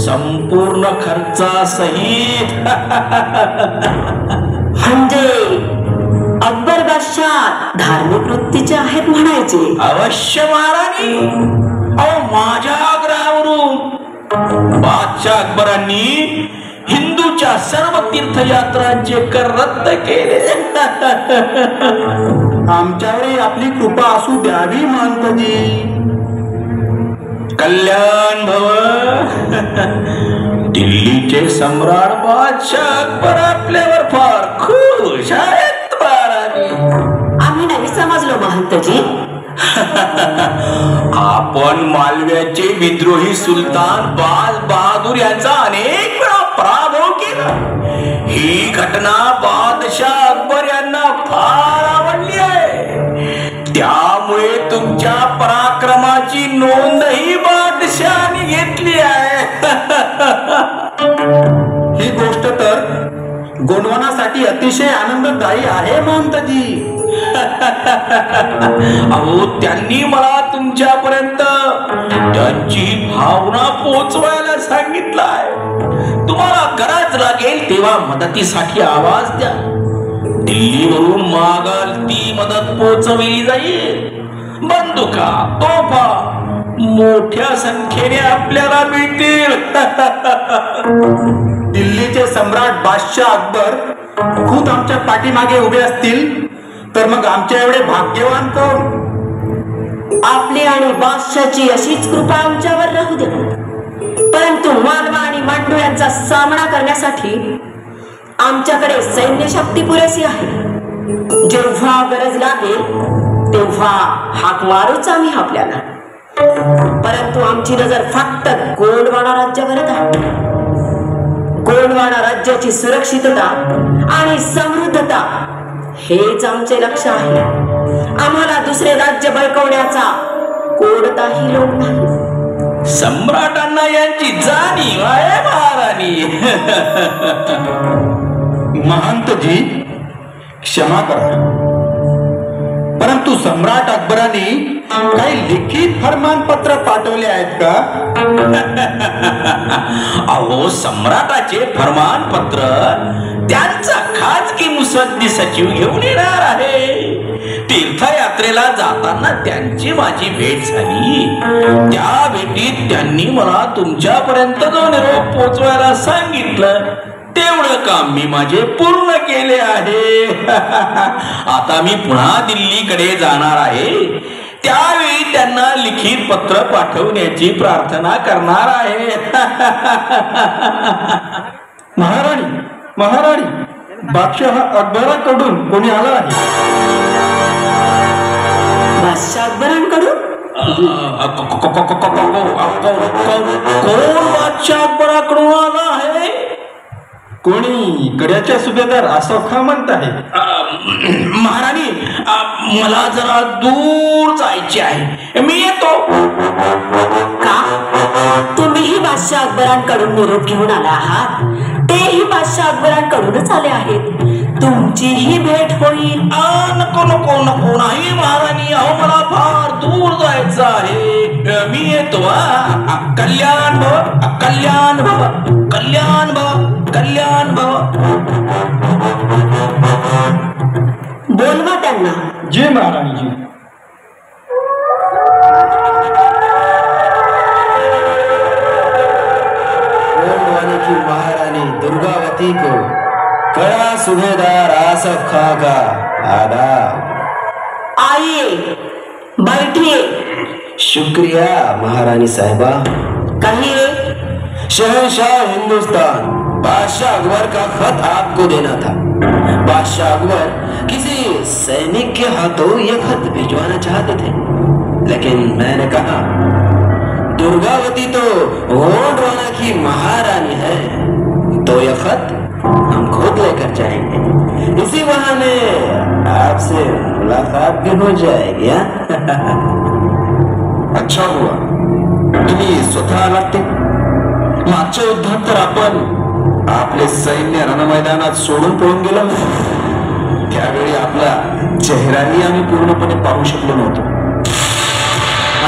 संपूर्ण खर्चासहित. म्हणजे अकबर बादशाह धार्मिक वृत्तीचे आहेत म्हणायचे. अवश्य महाराणी. अहो, माझ्या आग्रहावरून बादशाह अकबरांनी हिंदूच्या सर्व तीर्थयात्रांचे कर रद्द केले. आमच्यावरही आपली कृपा असू द्यावी महंतजी. कल्याण भव. दिल्लीचे सम्राट बादशाह अकबर आपल्यावर फार खुश आहेत महाराणी. आम्ही नाही समजलो महंतजी. आपण मालव्याचे विद्रोही सुलतान बाज बहादूर यांचा अनेक वेळा पराभव केला. ही घटना बादशाह अकबर यांना फार आवडली आहे. त्यामुळे तुमच्या पराक्रमाची नोंदही बादशाहाने घेतली आहे. ही गोष्ट तर गोंडवानासाठी अतिशय आनंददायी आहे महंतजी. अहो त्यांनी मला तुमच्यापर्यंत त्यांची भावना पोचवायला सांगितलंय. तुम्हाला गरज लागेल तेव्हा मदतीसाठी आवाज द्या. दिल्लीवरून मागाल ती मदत पोचवली जाईल. बंदुका तोफा मोठ्या संख्येने आपल्याला मिळतील. दिल्लीचे सम्राट बादशाह अकबर खुद आमच्या पाठीमागे उभे असतील तर मग आमच्या एवढे भाग्यवान कोण? आपली आणि बादशाची अशीच कृपा आमच्यावर राहू दे. परंतु मालवा आणि मांडू यांचा सामना करण्यासाठी आमच्याकडे सैन्य शक्ती पुरेशी आहे. जेव्हा गरज लागेल तेव्हा हाक मारूच आम्ही आपल्याला. परंतु आमची नजर फक्त गोंडवाना राज्यावरच आहे. गोंडवाना राज्याची सुरक्षितता आणि समृद्धता हेच आमचे लक्ष आहे. आम्हाला दुसरे राज्य बळकवण्याचा कोणताही लोभ नाही. सम्राटांना यांची जाणीव आहे महाराणी. महंतजी क्षमा करा, परंतु सम्राट अकबरांनी काही लिखित फरमानपत्र पाठवले आहेत का? अहो सम्राटाचे फरमानपत्र त्यांचा खाजगी मुसद्दी सचिव घेऊन येणार आहे. तीर्थयात्रेला जाताना त्यांची माझी भेट झाली. त्या भेटीत त्यांनी मला तुमच्यापर्यंत जो निरोप पोचवायला सांगितलं तेवढं काम मी माझे पूर्ण केले आहे. आता मी पुन्हा दिल्लीकडे जाणार आहे. त्यावेळी त्यांना लिखित पत्र पाठवण्याची प्रार्थना करणार आहे. महाराणी बादशाह अकबराकडून कोणी आला आहे? बादशाह अकबरांकडून? कोण बादशाह अकबराकडून आला आहे? कोणी कड्याच्या सुभेदार असं का म्हणत आहे? महाराणी मला जरा दूर जायचे आहे. मी येतो. का तुम्हीही बादशाह अकबरांकडून निरोप घेऊन आला आहात? तेही बादशाह अकबरांकडूनच आले आहेत. तुमचीही भेट होईल. नको नको नको नाही महाराणी. अहो मला फार दूर जायचं आहे. मी येतो. कल्याण भव कल्याण भव कल्याण भव कल्याण भव. बोलवा त्यांना. जी महाराणीजी. गोंडवाने की महारानी दुर्गावती को कड़ा सुबेदार आसफ खां का आदाब. आइए बैठिए. शुक्रिया महारानी साहिबा. कहिए. शहंशाह हिंदुस्तान बादशाह अकबर का खत आपको देना था. बादशाह अकबर किसी सैनिक के हाथों यह खत भिजवाना चाहते थे, लेकिन मैंने कहा दुर्गावती तो गोंडवाना की महारानी है, तो यह खत हम खुद लेकर जाएंगे. इसी बहाने आपसे मुलाकात भी हो जाएगी. अच्छा हुआ तुम्ही स्वतः आलात. ते मागच्या युद्धात तर आपण आपले सैन्य रणमैदानात सोडून पळून गेलो. त्यावेळी आपला चेहराही आम्ही पूर्णपणे पाहू शकलो नव्हतो.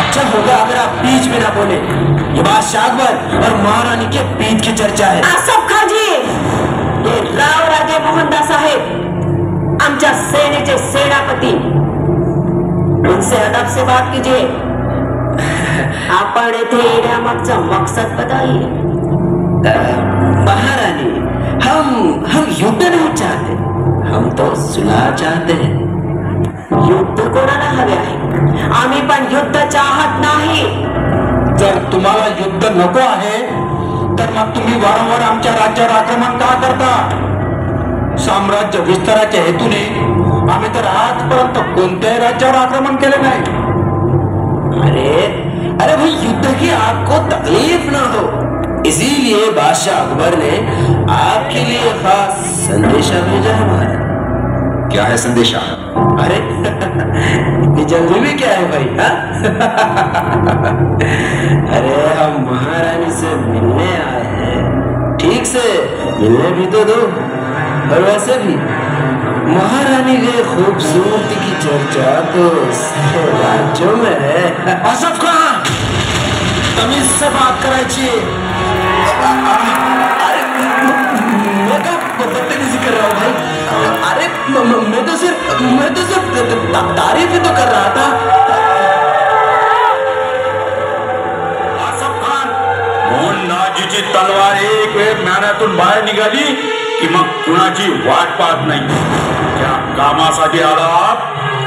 अच्छा होगा अगर आप बीच में ना बोले. ये बादशाह अकबर और महारानी के बीच की चर्चा है. आसफ खाजी, हे राव राजे मोहनदास साहेब आमच्या सेनेचे सेनापती. उनसे अदब से बात कीजिए. आपण येथे येण्यामागचा मकसद बताइए. महारानी हम युद्ध नहीं चाहते, हम तो सुलह चाहते हैं. युद्ध कोणाला हवे आहे? आम्ही पण युद्ध चाहत नाही. जर तुम्हाला युद्ध नको आहे तर मग तुम्ही वारंवार आमच्या राज्यावर आक्रमण का करता? साम्राज्य विस्ताराच्या हेतूने आम्ही तर आजपर्यंत कोणत्याही राज्यावर आक्रमण केले नाही. अरे भाई युद्ध की आपको तकलीफ ना हो, इसीलिए बादशाह अकबर ने आपके लिए खास संदेशा भेजा है. महाराज क्या है संदेशा? अरे इतनी जल्दी में क्या है भाई? अरे हम महारानी से मिलने आए हैं. ठीक से मिलने भी तो दो. और वैसे भी महारानी के खूबसूरती की चर्चा तो सारे राज्यों में है। असफ खान, तमीज से बात करायची। अरे मैं क्या बदतमीजी कर रहा हूँ भाई? अरे मैं तो सिर्फ तारीफ ही तो कर रहा था। असफ खान, मोहन नाजीची तलवार एक वेळ म्यानातून बाहेर निघाली की मग कुणाची वाट पाहत नाही। ज्या कामासाठी आलात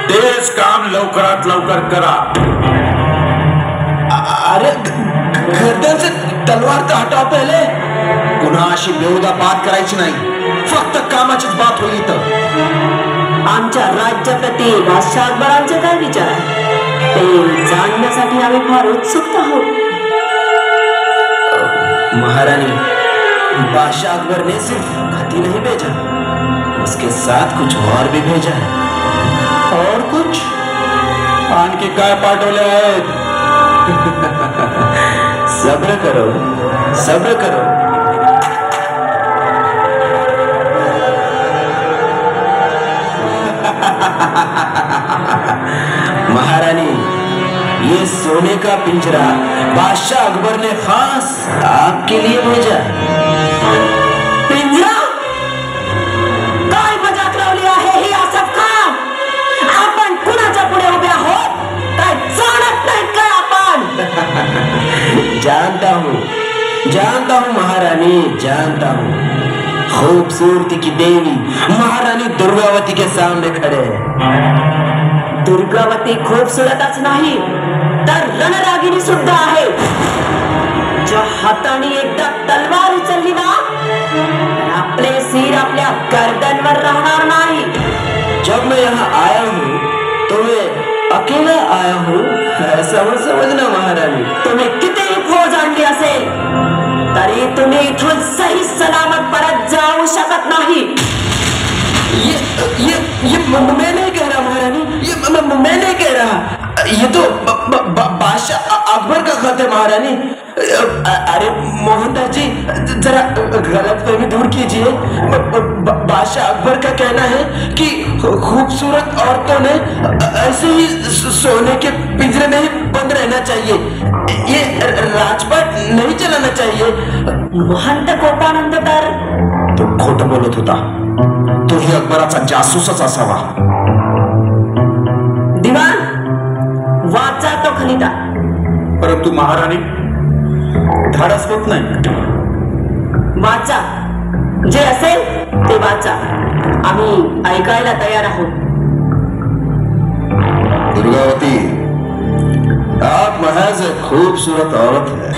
तेच काम लवकरात लवकर करा। अरे गर्दन से तलवार तर हटाव पहिले। पुन्हा अशी बेहुदा बात करायची नाही, फक्त कामाचीच बात होईल तर। आमच्या राज्याप्रती बादशाह अकबरांचे काय विचार आहे ते जाणण्यासाठी आम्ही फार उत्सुक आहोत। महारानी, बादशाह अकबर ने सिर्फ हाथी नहीं भेजा, उसके साथ कुछ और भी भेजा है। और कुछ? आणखी काय पाठवले आहेत? सब्र करो, सब्र करो। महारानी, ये सोने का पिंजरा बादशाह अकबर ने खास आपके लिए भेजा। पिंजरा? काय मजाक लावली आहे ही आसफ खान? आपण कुणाच्या पुढे उभे आहोत? काय जाणत नाही काय आपण? जानता हूँ महारानी, जानता हूँ। खूबसूरती की देवी महारानी दुर्गावती के सामने खड़े हैं। दुर्गावती खूबसूरतच नाही तर रणरागिणी सुद्धा आहे। ज्या हाताने एकदा तलवार उचलली ना, आपले सिर आपल्या गर्दनवर राहणार नाही। जब मैं यहाँ आया हूँ तो मैं अकेला आया हूँ, ऐसा मत समझना महारानी। तुम्ही कितीही फौज आणली असेल तरी तुम्ही इथून सही सलामत परत जाऊ शकत नाही। ये मैं नहीं कह रहा महारानी, ये मैं नहीं कह रहा। ये तो बादशाह अकबर का खत है महारानी। अरे मोहनदास जी, जरा गलतफहमी दूर कीजिए। बादशाह अकबर का कहना है कि खूबसूरत औरतों ने ऐसे ही सोने के पिंजरे में ही बंद रहना चाहिए, ये राजपाट नहीं चलाना चाहिए। महंत कोपानंद तर तो खोटं बोलत होता, तो ही अकबराचा जासूसच असावा। दिवाण, वाचा तो खलिता। परंतु महाराणी, धाडस होत नाही। वाचा, जे असेल ते वाचा, आम्ही ऐकायला तयार आहोत। दुर्गावती, आप महज एक खूबसूरत औरत है,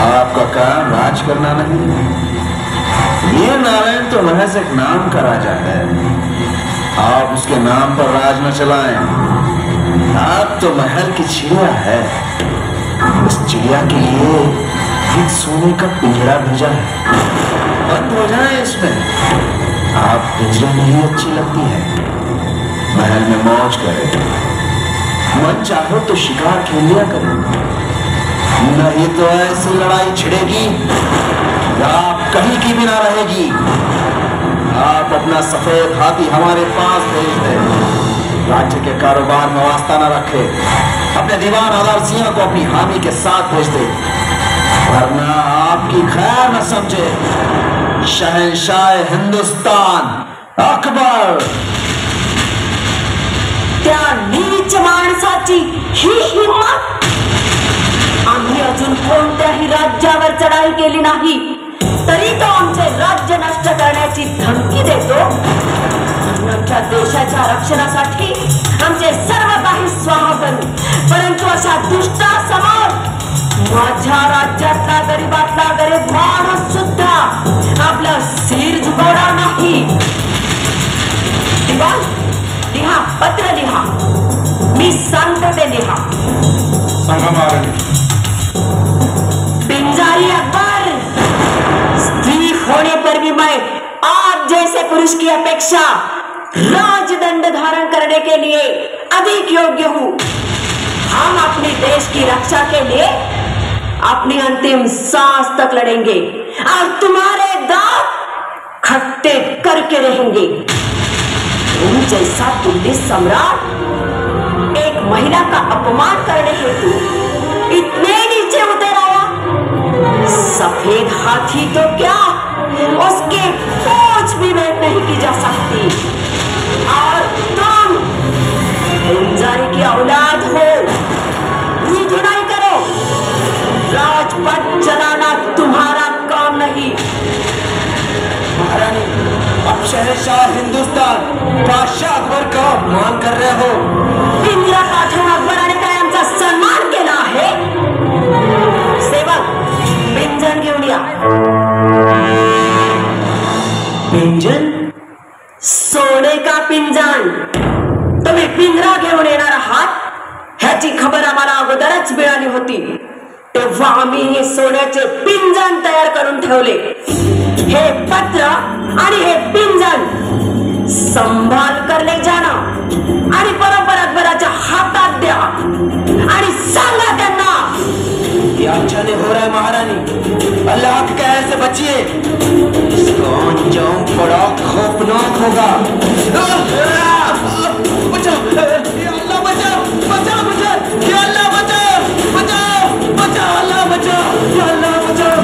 आपका काम राज करना नहीं। ये नारायण तो महज एक नाम का राजा है, आप उसके नाम पर राज न चलाएं। आप तो महल की चिड़िया है, उस चिड़िया के लिए एक सोने का पिंजरा भेजा है। बंद हो जाए इसमें, आप पिंजरे में ही अच्छी लगती है। महल में मौज करें, मन चाहो तो शिकार खेल लिया करें, नहीं तो ऐसी लड़ाई छिड़ेगी आप कहीं की भी ना रहेगी। आप अपना सफेद हाथी हमारे पास भेज दें, राज्य के कारोबार में वास्ता न रखे, अपने दीवान आधार सिंह को अपनी हामी के साथ भेज दे, वरना आपकी खैर न समझे शहंशाह हिंदुस्तान अकबर। त्या नीच माणसाची ही हिम्मत! आम्ही अजून कोणत्याही राज्यावर चढाई केली नाही तरी तो आमचे राज्य नष्ट करण्याची धमकी देतो। आमच्या देशाच्या रक्षणासाठी आमचे सर्व काही स्वाहा करू, परंतु अशा दुष्टासमोर माझ्या राज्यातला गरीबातला गरीब माणूस सुद्धा आपलं सिर झुकवणार नाही। दिवाण, लिहा, पत्र लिहा, मी सांगतो ते लिहा। सांगा महाराणी। पिंजारी अकबर, स्त्री होने पर भी मैं आप जैसे पुरुष की अपेक्षा राजदंड धारण करने के लिए अधिक योग्य हूँ। हम अपने देश की रक्षा के लिए अपनी अंतिम सांस तक लड़ेंगे और तुम्हारे दांत खट्टे करके रहेंगे। तुम जैसा दिल्ली सम्राट एक महिला का अपमान करने हेतु इतने नीचे उतर आया। सफेद हाथी तो क्या, उसके पूंछ भी भेंट नहीं की जा सकती। और तुम पिंजरे की औलाद हो, धुनाई करो। राजपथ चलाना तुम्हारा काम नहीं। महारानी, आप शहंशाह हिंदुस्तान बादशाह अकबर का अपमान कर रहे हो। पिंजरा गाठून अकबराने काय आमचा सन्मान केला आहे। सेवक, पिंजण घेऊन या। पिंजण? सोने का पिंजण? तुम्ही पिंजरा घेऊन येणार आहात ह्याची खबर आम्हाला अगोदरच मिळाली होती, तेव्हा आम्ही हे सोन्याचे पिंजण तयार करून ठेवले। हे पत्र आणि हे पिंजण संभाल कर ले जाना आणि बरोबर अकबराच्या हातात द्या आणि सांगा त्यांना ये अच्छा नहीं हो रहा है महारानी। अल्लाह के कहर से बचिए, इसका अंजाम बड़ा खौफनाक होगा। बचाओ, या अल्लाह बचाओ, बचाओ मुझे, या अल्लाह बचाओ, बचाओ, बचाओ, अल्लाह बचाओ, या अल्लाह बचाओ।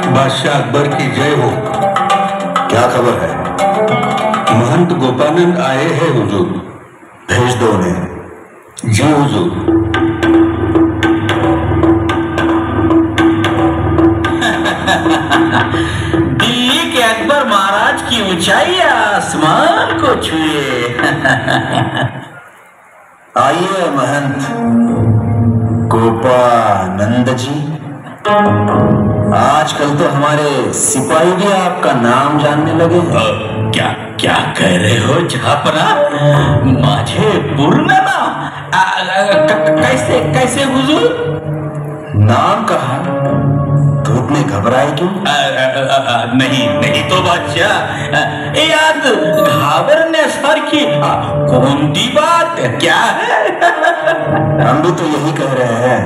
बादशाह अकबर की जय हो। क्या खबर है? महंत गोपानंद आए हैं हुजूर। भेज दो उन्हें। जी हुजूर। दिल्ली के अकबर महाराज की ऊंचाई आसमान को छुए। आइए महंत गोपानंद जी, आजकल तो हमारे सिपाही भी आपका नाम जानने लगे हैं। क्या क्या कह रहे हो जहापना? माझे पूर्ण नाम कैसे कैसे हुजूर? नाम कहा तो इतने घबराए क्यों? नहीं नहीं तो बादशाह, याद घाबरण्यासारखी कोणती बात क्या है? हम भी तो यही कह रहे हैं,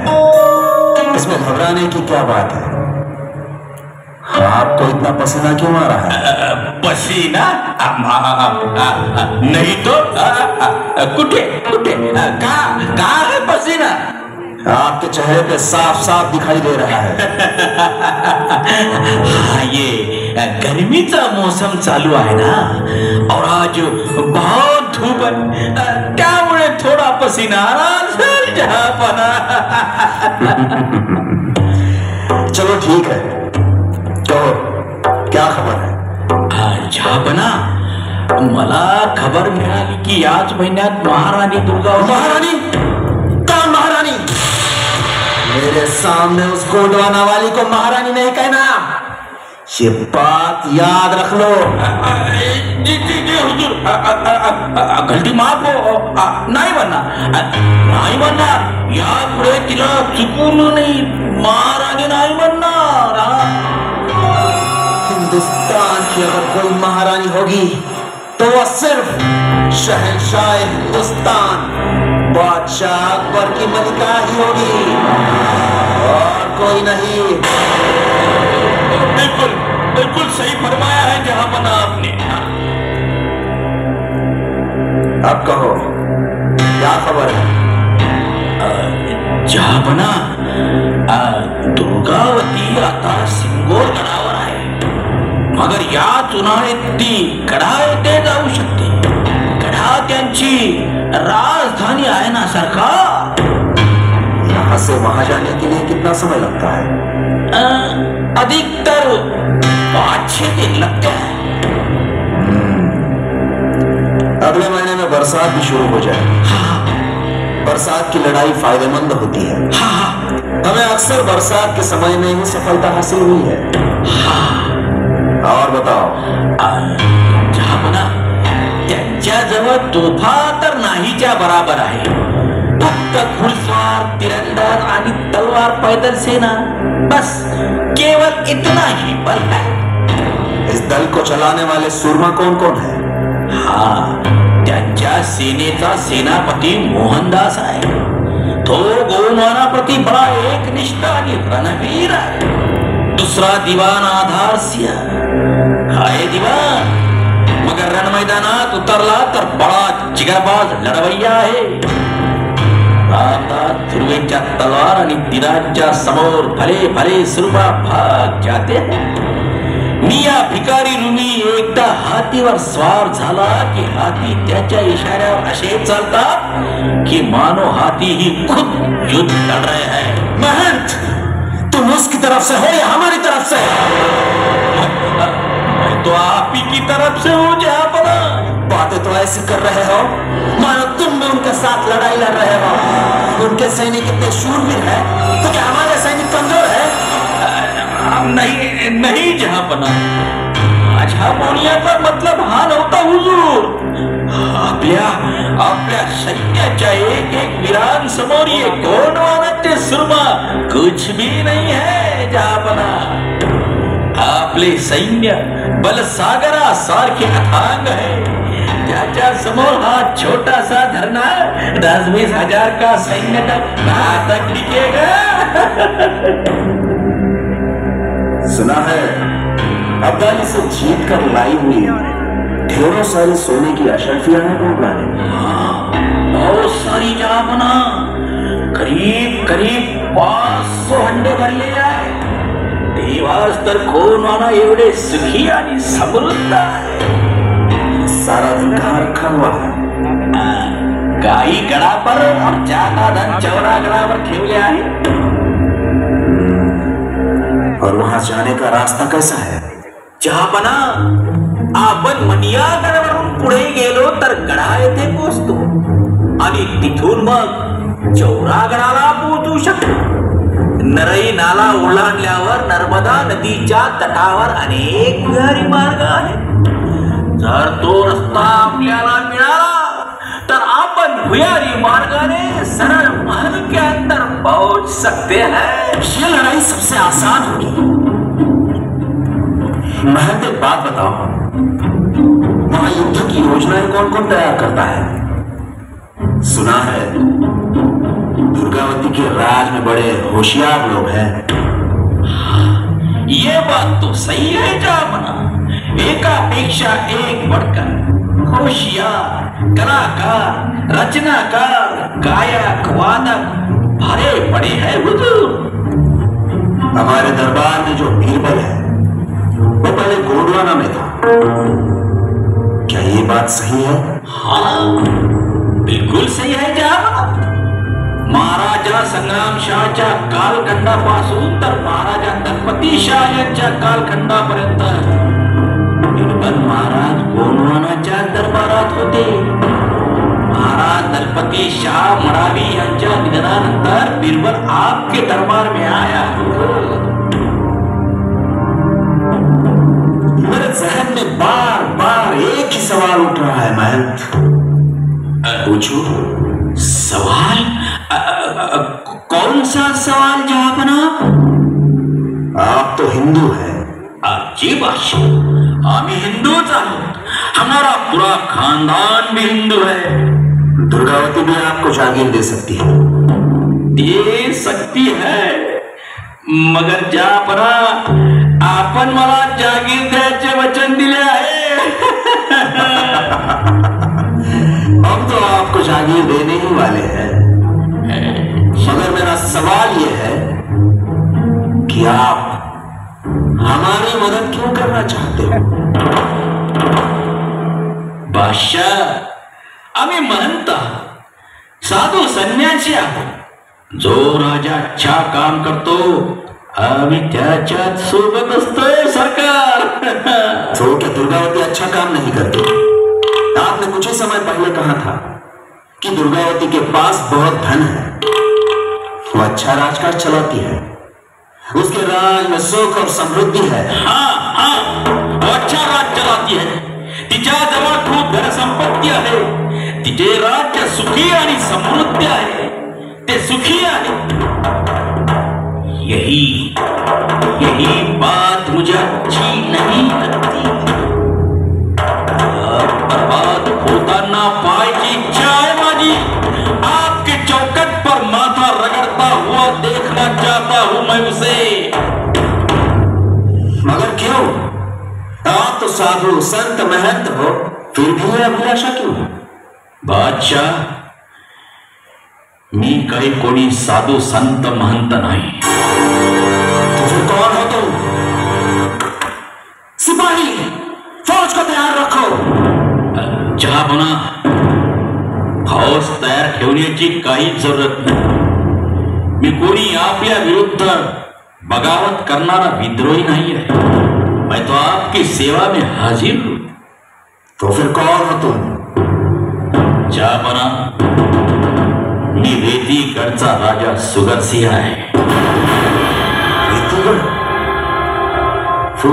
इसमें घबराने की क्या बात है? आपको इतना पसीना क्यों आ रहा है? पसीना? नहीं तो कुठे कुठे कहाँ है पसीना? आपके चेहरे पे साफ साफ दिखाई दे रहा है। हाँ, ये गर्मीचा मौसम चालू आहे ना, और आज बहुत धूप है, त्यामुळे थोडा पसीना असेल जहापना। चलो ठीक है, तो क्या खबर है? जहापना, मला खबर मिळाली की याच महिन्यात महाराणी दुर्गावती। महारानी? कौन महारानी? मेरे सामने उस गोंडवाना वाली को महारानी नहीं कहना, ये बात याद रख लो। जी जी जी हुजूर, गलती माफ हो, नाही म्हणणार, यापुढे तिला चुकून नाही महाराणी नाही म्हणणार। हिंदुस्तान की अगर कोई महारानी होगी तो वह सिर्फ शहंशाह हिंदुस्तान बादशाह अकबर की मलिका ही होगी, और कोई नहीं। बिल्कुल बिल्कुल सही फरमाया है जहापना आपने। अब कहो क्या खबर है? जहापना, दुर्गावती आता सिंगोरगडावर आहे, मगर याच उन्हाळ्यात ती गडा येथे जाऊ शकते। गडा त्यांची राजधानी आहे ना सरकार। यहाँ से वहां जाने के लिए कितना समय लगता है? अधिकतर 5-6 दिन लगते हैं। अगले महीने में बरसात भी शुरू हो जाए। बरसात की लड़ाई फायदेमंद होती है। हमें अक्सर बरसात के समय में ही सफलता हासिल हुई है। और बताओ। जहापना, त्यांच्याजवळ तोफा तर नाहीच्या बराबर आहे, फक्त घुड़सवार, तीरंदाज आणि तलवार पैदल सेना, बस केवल इतना ही बल है। इस दल को चलाने वाले सूरमा कौन कौन है? हाँ, त्यांच्या सेनेचा सेनापती मोहनदास आहे। तो गोमानापती बड़ा एकनिष्ठ आणि रणवीर आहे। दूसरा दीवान आधार सिंह आहे दीवान, मगर रण मैदानात उतरला तर बड़ा जिगरबाज लढवय्या आहे। आता ध्रुवेच्या तलवार आणि तीरांच्या समोर भले भले सुरमा भाग जाते हैं। मिया भिकारी रुमी एकदा हातीवर स्वार झाला की हाती त्याच्या इशाऱ्यावर असे चालतात की मानो हाथी ही खुद युद्ध लड़ रहे हैं। महंत, तुम उसकी तरफ से हो या हमारी तरफ से? मैं तो आप ही की तरफ से हूँ जहापना। बातें तो ऐसी कर रहे हो मानो तुम भी उनके साथ लड़ाई लड़ रहे हो। उनके सैनिक इतने शूरवीर हैं, तो क्या हमारे सैनिक कमजोर है? नहीं नहीं जहापना, माझ्या बोलण्याचा मतलब हा नव्हता हुजूर। आपल्या आपल्या सैन्याच्या एक एक वीरां समोर ये गोंडवानाचे सुरमा कुछ भी नहीं है जहापना। आपले सैन्य बलसागरा सारखे अथांग है, त्याच्या समोर हा छोटासा धरणा 10-20 हजार का सैन्य घातक दिखेगा। सुना है अब्दाली से जीत कर लाई हुई ढेरों सारी सोने की अशर्फियां हैं गोंडवाना ने। बहुत सारी जहापना, करीब करीब 500 हंडे भरले आहे। देवास तर गोंडवाना एवढे सुखी आणि समृद्ध आहे। सारा धन कहाँ रखा हुआ है? काही गड़ा पर और ज्यादा धन चौरा गडावर ठेवले आहे। और वहां जाने का रास्ता कैसा है? जहापना, आपण मणियागडवरून पुढे गेलो तर गडा येथे पोहोचतो आणि तिथून मग चौरागडाला पोहोचू शकतो। नरई नाला ओलांडल्यावर नर्मदा नदीच्या तटावर अनेक विहारी मार्ग आहेत। जर तो रस्ता आपल्याला मिळाला तर आपण भुयारी मार्गाने सरल महल के अंदर पहुंच सकते हैं। ये लड़ाई सबसे आसान होगी। महंत, एक बात बताओ, वहां युद्ध की योजनाएं कौन कौन तैयार करता है? सुना है दुर्गावती के राज में बड़े होशियार लोग हैं। ये बात तो सही है जहापना, एकापेक्षा एक बढ़कर होशियार, कलाकार, रचनाकार, गायक, वादक भरे पड़े हैं हुजूर। हमारे दरबार में जो बीरबल है वो पहले गोंडवाना में था, क्या ये बात सही है? हाँ, बिल्कुल सही है जहापना। महाराजा संग्रामशाहच्या कालखंडापासून तर महाराजा गणपतीशाह यांच्या कालखंडापर्यंत बीरबल महाराज गोंडवानाच्या दरबारात होते। महाराज दलपती शाह मडावी यांच्या निधनानंतर बीरबल आपके दरबार में आया। मेरे जहन में बार बार एक ही सवाल उठ रहा है महंत, पूछूं? सवाल? कौन सा सवाल जहापना? आप तो हिंदू हैं। जी बादशाह, आम्ही हिंदूच आहोत। हमारा पूरा खानदान भी हिंदू है। दुर्गावती भी आपको जागीर दे सकती है। दे सकती है, मगर जहापना आपण मला जागीर द्यायचे वचन दिले आहे। हम तो आपको जागीर देने ही वाले हैं, मगर मेरा सवाल यह है कि आप हमारी मदद क्यों करना चाहते हो? बादशाह, आम्ही महंत साधू संन्यासी आहोत. जो राजा अच्छा काम करतो आम्ही त्याच्यात सोबत असतोय सरकार. तो क्या दुर्गावती अच्छा काम नहीं करती? आपने कुछ ही समय पहले कहा था कि दुर्गावती के पास बहुत धन है, वो अच्छा राजकाज चलाती है, उसके राज में सुख और समृद्धि है. हाँ हाँ, वो अच्छा राज चलाती है. तिच्या जवळ खूप धनसंपत्ती आहे. तिचे राज्य सुखी आणि समृद्ध आहे. ते सुखी आहे. यही यही बात मुझे अच्छी नहीं लगती. बर्बाद होताना पायची इच्छा है माझी. आपके चौकट पर माथा रगड़ता हुआ देखना चाहता हूं मैं उसे. मगर क्यों? आप तो साधु संत महंत हो, फिर भी यह अभिलाषा क्यों? बादशाह, मी काही कोणी साधू संत महंत नाही. तो फिर कौन हो तुम? सिपाही, फौज को तैयार रखो. चहा बना. फौज तयार ठेवण्याची काही जरूरत नाही. मी कोणी आपल्या विरुद्ध बगावत करणारा विद्रोही नाही आहे. मैं तो आपकी सेवा में हाजिर हूं. तो फिर कौन हो तुम? चहा बना. मी रेतीगडचा राजा सुगरसिंह आहे. रेतीगढ़? वो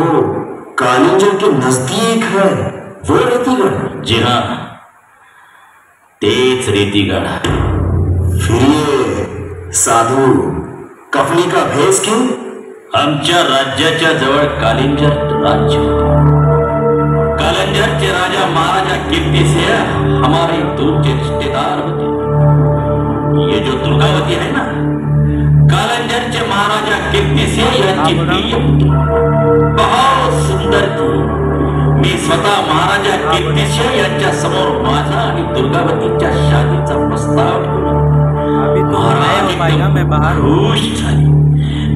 कालिंजर के नजदीक है वो रेतीगढ़? जी हाँ, तेच रेतीगढ़. फिर ये साधू कफनी का भेष क्यों? आमच्या राज्याच्या जवळ कालिंजर राज्य. कालिंजरचे राजा महाराजा कीर्तिसिंह हमारे दूरचे रिश्तेदार होते. ये जो दुर्गावती है ना, कालिंजरचे महाराजा कीर्तिसिंह यांची प्रिय होती. बहुत सुंदर थी. मी स्वतः महाराजा कीर्तिसिंह यांच्या समोर माझा आणि दुर्गावतीच्या शादीचा प्रस्ताव ठेवला. महाराज एकदम खुश झाले.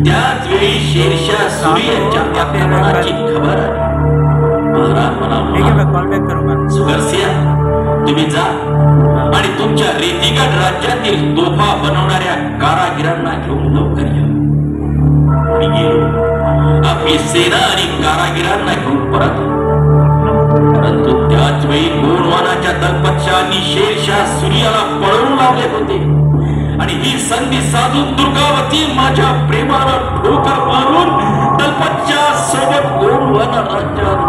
त्याच वेळी शेरशाह सूरी यांच्या आक्रमणाची खबर आली. महाराज म्हणाला, सुगरसिंह, तुम्ही जा आणि तुमच्या रेतीगड राज्यातील तोफा बनवणाऱ्या कारागिरांना घेऊन लवकर या. मी गेलो. आपली सेना आणि कारागिरांना घेऊन परत आलो. परंतु त्याच वेळी गोंडवानाच्या दलपतशाहांनी शेरशाह सूर्याला पळवून लावले होते आणि ही संधी साधून दुर्गावती माझ्या प्रेमाला ठोकर मारून दलपतशाह सोबत गोंडवाना राज्यात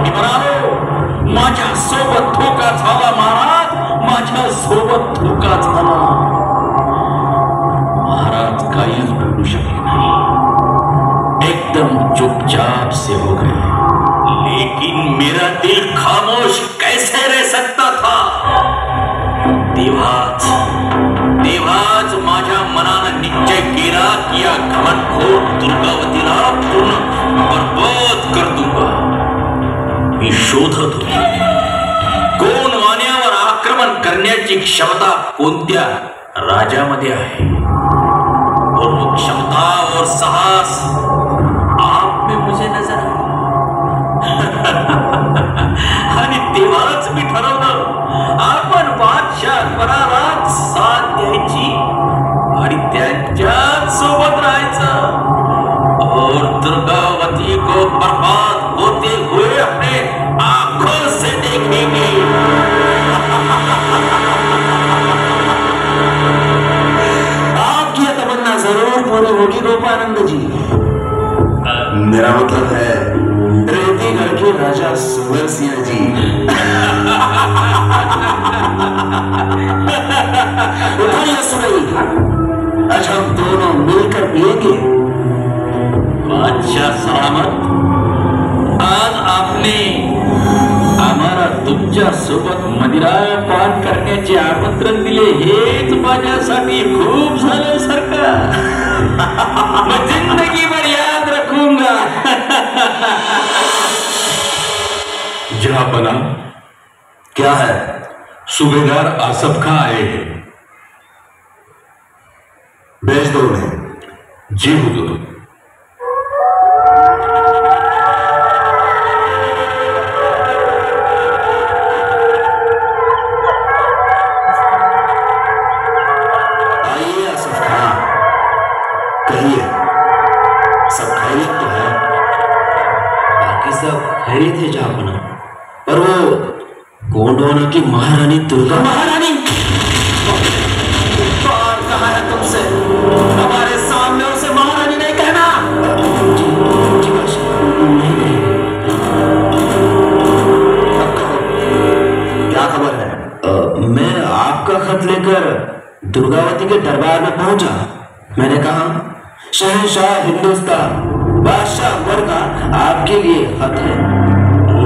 मी म्हणालो, माझ्या सोबत धोका झाला महाराज, माझ्या सोबत धोका झाला. महाराज काहीच बोलू शकले नाही. एकदम चुपचाप से हो गए. लेकिन मेरा दिल खामोश कैसे रह सकता था? देवाच माझ्या मनानं निश्चय केला की या घमंडखोर दुर्गावतीला पूर्ण बर्बाद कर दूंगा. मी शोधत होतो गोंडवान्यावर आक्रमण करण्याची क्षमता कोणत्या राजामध्ये आहे. और वो क्षमता और साहस आप में मुझे नजर आया. आणि तेव्हाच मी ठरवलं आपण बादशाह परारात साथ द्यायची आणि त्यांच्याच सोबत राहायचं. और दुर्गावती को बर्बाद होते हुए अपने आंखों से देखेंगे. आपकी यह तमन्ना जरूर पूरी होगी गोपानंद जी. मेरा मतलब है रेतीगढ़ के राजा सुगरसिंह जी. उठाइए सुरई, आज हम दोनों मिलकर पिएंगे. बादशाह सलामत. आज आपने आम्हाला तुमच्या सोबत मदिरापान करण्याचे आमंत्रण दिले हेच माझ्यासाठी खूप झालं सरकार. मैं जिंदगी भर याद रखूंगा. जहापना, क्या है? सुभेदार आसफ खां आए हैं. भेज दो उन्हें. जी हुजूर. ठहरे थे जहापना, पर वो गोंडवाना की महारानी दुर्गा। महारानी बार कहा है तुमसे, हमारे सामने उसे महारानी नहीं कहना। जी बादशाह, नहीं। अब कहो, क्या खबर है? मैं आपका खत लेकर दुर्गावती के दरबार में पहुंचा। मैंने कहा, शहंशाह हिंदुस्तान बादशाह अकबर का आपके लिए खत है। ओ,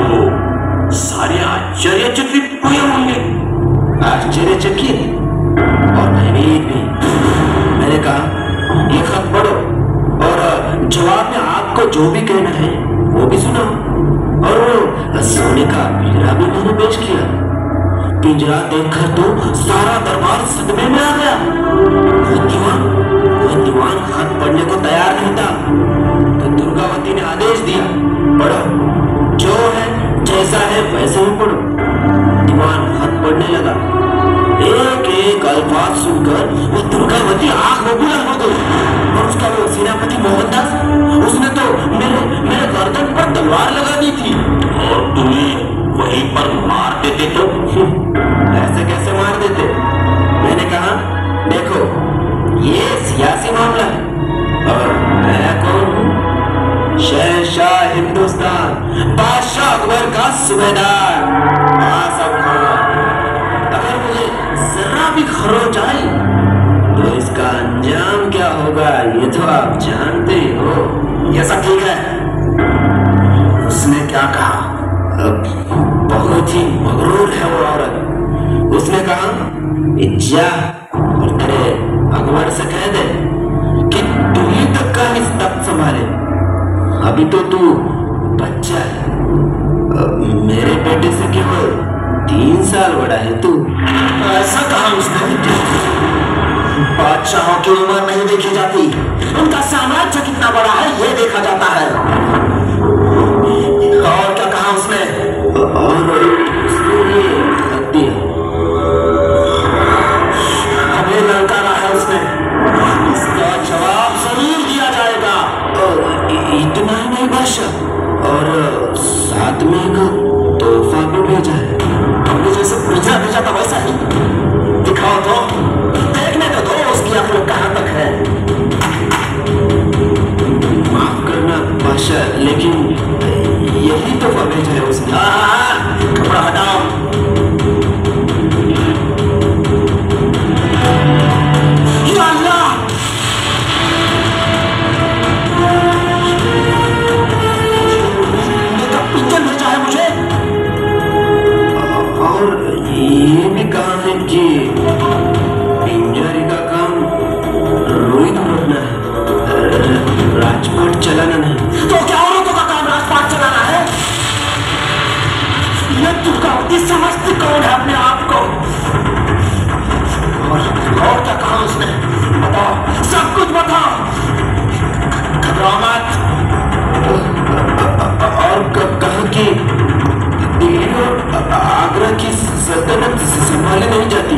सारे आश्चर्यचकित हुए होंगे। आश्चर्यचकित और भयभीत भी। मैंने कहा, ये खत पढ़ो और जवाब में आपको जो भी कहना है वो भी सुनाओ। और वो सोने का पिंजरा भी मैंने पेश किया। पिंजरा देखकर तो सारा दरबार सदमे में आ गया। वो दीवान खत पढ़ने को तैयार नहीं था, तो दुर्गावती ने आदेश दिया, पढ़ो, जो है जैसा है वैसे ही पढ़ो। दीवान खत पढ़ने लगा। एक एक अल्फाज सुनकर वो दुर्गावती आंख में बुलंद हो गई। और उसका वो सेनापति मोहनदास, उसने तो मेरे गर्दन पर तलवार लगा दी थी। और तुम्हें वहीं पर मार देते तो? ऐसे कैसे मार देते? मैंने कहा, देखो, ये सियासी मामला है और मैं कौन हूँ? शहंशाह हिंदुस्तान बादशाह अकबर का सूबेदार आसफ खान। अगर मुझे जरा भी खरोच आई तो इसका अंजाम क्या होगा ये तो आप जानते ही हो। ये सब ठीक है, उसने क्या कहा? बहुत ही मगरूर है वो औरत। उसने कहा, जा और तेरे अकबर से कह दे कि दिल्ली तक का इस तख्त संभाले। अभी तो तू बच्चा है, मेरे बेटे से केवल 3 साल बड़ा है तू। ऐसा कहा उसने? बादशाहों की उम्र नहीं देखी जाती, उनका साम्राज्य कितना बड़ा है ये देखा जाता है। और क्या कहा उसने? और उसने ये खत दिया। हमें ललकारा है उसने, इसका जवाब जरूर दिया जाएगा। इतना ही नहीं बादशाह, और साथ में एक तोहफा भी भेजा है। हमने जैसे पिंजरा भेजा था वैसा ही। दिखाओ तो, देखने तो दो उसकी अक्ल कहाँ तक है। माफ करना बादशाह, लेकिन यही तोहफा भेजा है उसने। कपड़ा हटाओ। या अल्लाह, पिंजर भेजा है मुझे। और ये भी कहा है कि पिंजरे का काम रोहित रखना है, राजपाट चलाना नहीं। तो क्या औरतों का काम राजपाट चलाना है? ये दुर्गावती समझती कौन है अपने आप को? और क्या कहा उसने? बताओ, सब कुछ बताओ। घबराओ मत। और कहा कि दिल्ली और आगरा की सल्तनत संभाली नहीं जाती,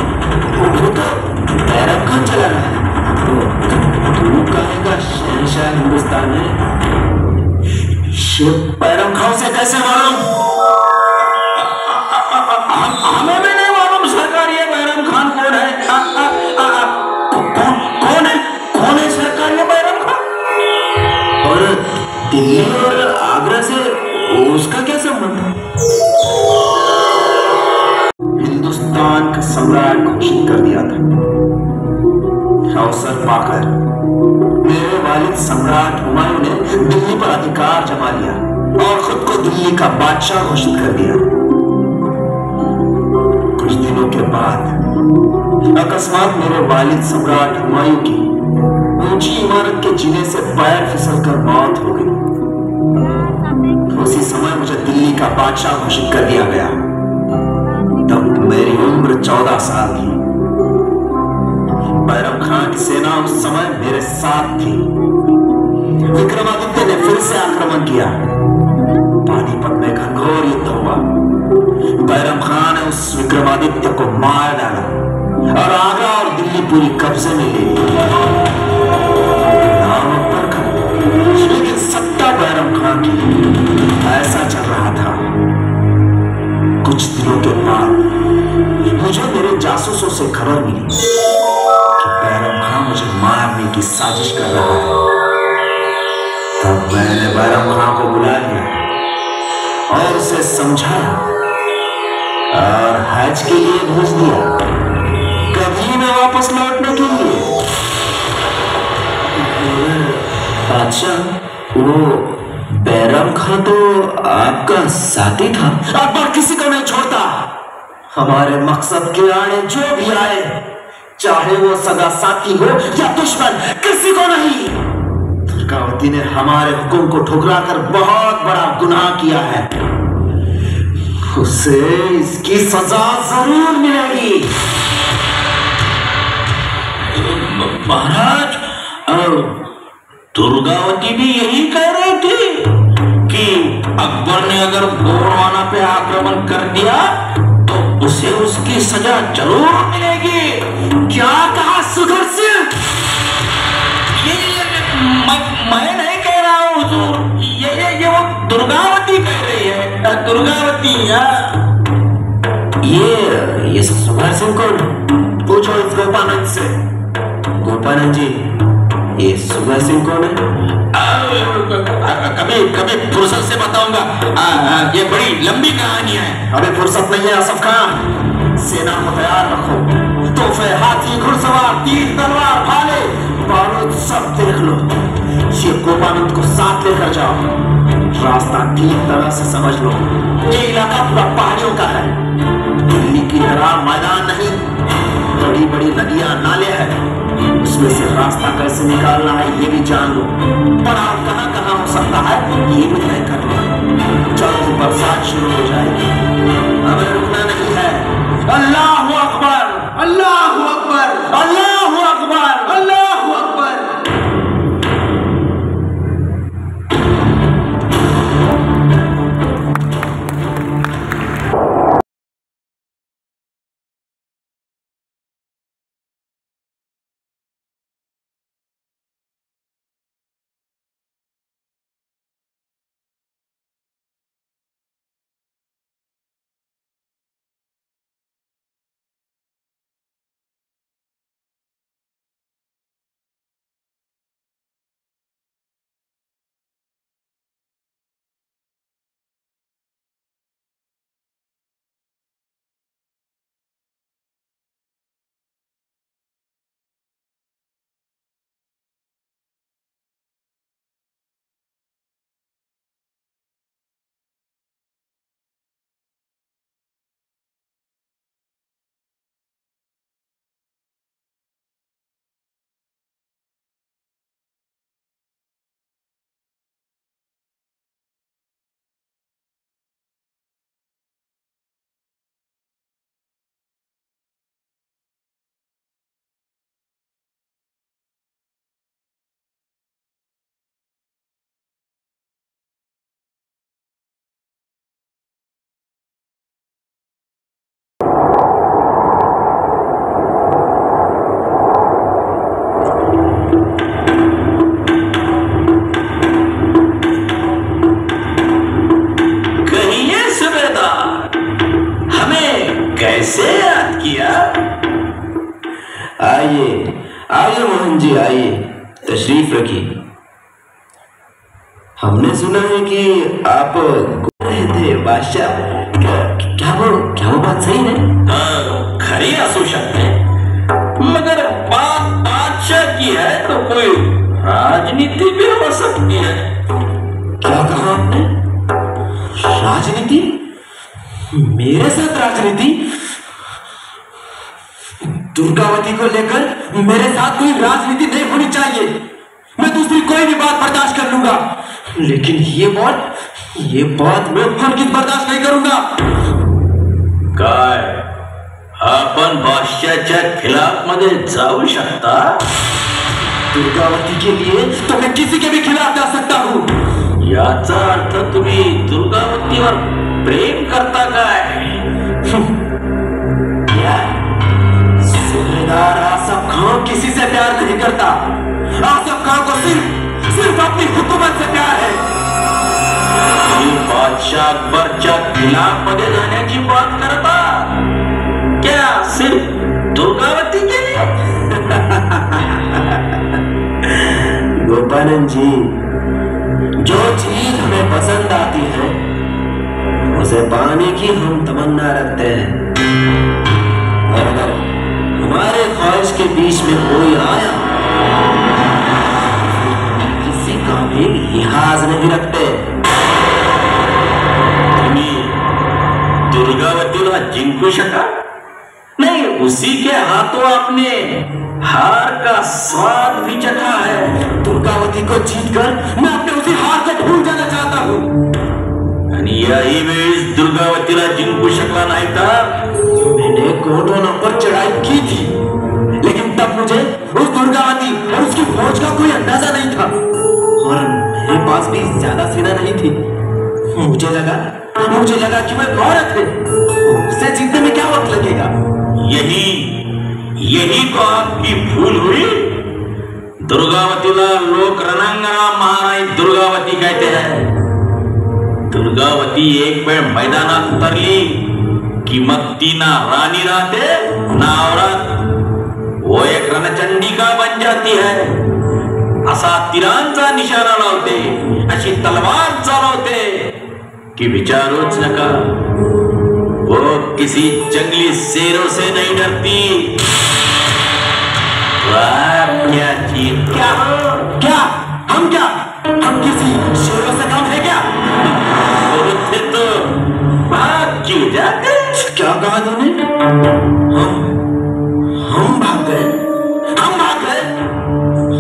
वो तो बैरम खान चला रहा है। तू कहेगा शहंशाह हिंदुस्तान है? बैरम खान से कैसे मालूम? हमें भी नहीं मालूम सरकार ये बैरम खान कौन है। कौन है सरकार ये बैरम खान? और दिल्ली और आगरा से उसका क्या संबंध है? हिंदुस्तान का सम्राट घोषित कर दिया था। अवसर पाकर मेरे वालिद सम्राट हुमायूं ने दिल्ली पर अधिकार जमा लिया और खुद को दिल्ली का बादशाह घोषित कर दिया। कुछ दिनों के बाद अकस्मात मेरे वालिद सम्राट हुमायूं की ऊंची इमारत के जीने से पैर फिसलकर मौत हो गई। उसी समय मुझे दिल्ली का बादशाह घोषित कर दिया गया। तब मेरी उम्र 14 साल थी। बैरम खान की सेना उस समय मेरे साथ थी। विक्रमादित्य ने फिर से आक्रमण किया। पानीपत में घनघोर युद्ध हुआ। बैरम खान ने उस विक्रमादित्य को मार डाला और आगरा और दिल्ली पूरी कब्जे में ले ली। नाम अकबर का, लेकिन सत्ता बैरम खान की। ऐसा चल रहा था। जासूसों से खबर मिली कि बैरम खां मुझे मारने की साजिश कर रहा है। तब मैंने बैरम खां को बुला लिया और उसे समझाया और हज के लिए भेज दिया, कभी न वापस लौटने के लिए। अच्छा, वो बैरम खां तो आपका साथी था। अकबर किसी को नहीं छोड़ता। हमारे मकसद के आड़े जो भी आए, चाहे वो सगा साथी हो या दुश्मन, किसी को नहीं। दुर्गावती ने हमारे हुक्म को ठुकराकर बहुत बड़ा गुनाह किया है, उसे इसकी सजा जरूर मिलेगी। महाराज, दुर्गावती भी यही कह रही थी कि अकबर ने अगर गोंडवाना पे आक्रमण कर दिया तो उसे उसकी सजा जरूर मिलेगी। क्या कहा सुधर सिंह? मैं नहीं कह रहा हूँ हुजूर, ये वो दुर्गावती कह रही है। दुर्गावती ये सुधर सिंह कौन? पूछो इस गोपानंद से। गोपानंद जी, ये सुधर सिंह कौन है? कभी फुर्सत से बताऊंगा। ये बड़ी लंबी कहानी है। अभी फुर्सत नहीं है आसफ खान। सेना को तैयार रखो, तोहफे, हाथी, घुड़सवार, तीर, तलवार, भाले, बारूद सब देख लो। ये गोपानंद को साथ लेकर जाओ। रास्ता ठीक तरह से समझ लो। ये इलाका पूरा पहाड़ियों का है, दिल्ली की तरह मैदान नहीं। बड़ी बड़ी नदियां, नाले हैं, उसमें से रास्ता कैसे निकालना है ये भी जान लो। पड़ाव कहाँ कहाँ हो सकता है ये भी तय कर लो। जल्द बरसात शुरू हो जाएगी, हमें रुकना नहीं है। अल्लाहु अकबर, अल्लाहु अकबर, अल्लाहु अकबर, अल्लाहु अकबर। आइए मोहन जी, आइए, तशरीफ रखिए। हमने सुना है कि आप रहे थे बादशाह। क्या वो बात सही है? खरी असो शक है, मगर बात बादशाह की है तो कोई राजनीति भी हो सकती है। क्या कहा आपने? राजनीति? मेरे साथ राजनीति? दुर्गावती को लेकर मेरे साथ कोई राजनीति नहीं होनी चाहिए। मैं दूसरी कोई भी बात बर्दाश्त कर लूंगा, लेकिन ये बात मैं हरगिज़ बर्दाश्त नहीं करूंगा। काय आपण बादशाहच्या खिलाफ मध्ये जाऊ शकता? दुर्गावती के लिए तो मैं किसी के भी खिलाफ जा सकता हूँ। याचा अर्थ तुम्ही दुर्गावतीवर प्रेम करता काय? सूबेदार आसफ खान किसी से प्यार नहीं करता। आसफ खान को सिर्फ अपनी हुकूमत से प्यार है। बादशाह अकबरच्या खिलाफ मध्ये जाण्याची बात करता क्या? सिर्फ दुर्गावती के लिए। गोपानंद जी, जो चीज हमें पसंद आती है उसे पाने की हम तमन्ना रखते हैं, और अगर हमारे ख्वाहिश के बीच में कोई आया, किसी का भी लिहाज नहीं रखते। दुर्गावतीला जिंकू शका नहीं, उसी के हाथों आपने हार का स्वाद भी चखा है। दुर्गावती को जीतकर मैं अपने उसी हार को भूल जाना चाहता हूँ। आणि याही वेळेस दुर्गावतीला जिंकू शकला नाही तर मैंने कोडोना पर चढ़ाई की थी, लेकिन तब मुझे उस दुर्गावती और उसकी फौज का कोई अंदाजा नहीं था, और मेरे पास भी ज्यादा सेना नहीं थी। मुझे लगा कि मैं औरत है, उसे जीतने में क्या वक्त लगेगा। यही तो आपकी भूल हुई। दुर्गावतीला लोक रणांगणा महाराणी दुर्गावती कहते हैं। दुर्गावती एक वेळ मैदानात उतरली कि मग ती ना राणी राहते ना औरत, वो एक रणचंडिका बन जाती है। असा तीरांचा निशाणा लावते, अशी तलवार चालवते कि विचारोच नका। वो किसी जंगली शेरों से नहीं डरती। हम किसी शेरों से कम है क्या? बोलते तो भाग क्यों जाते? क्या कहा तूने? हम भाग गए।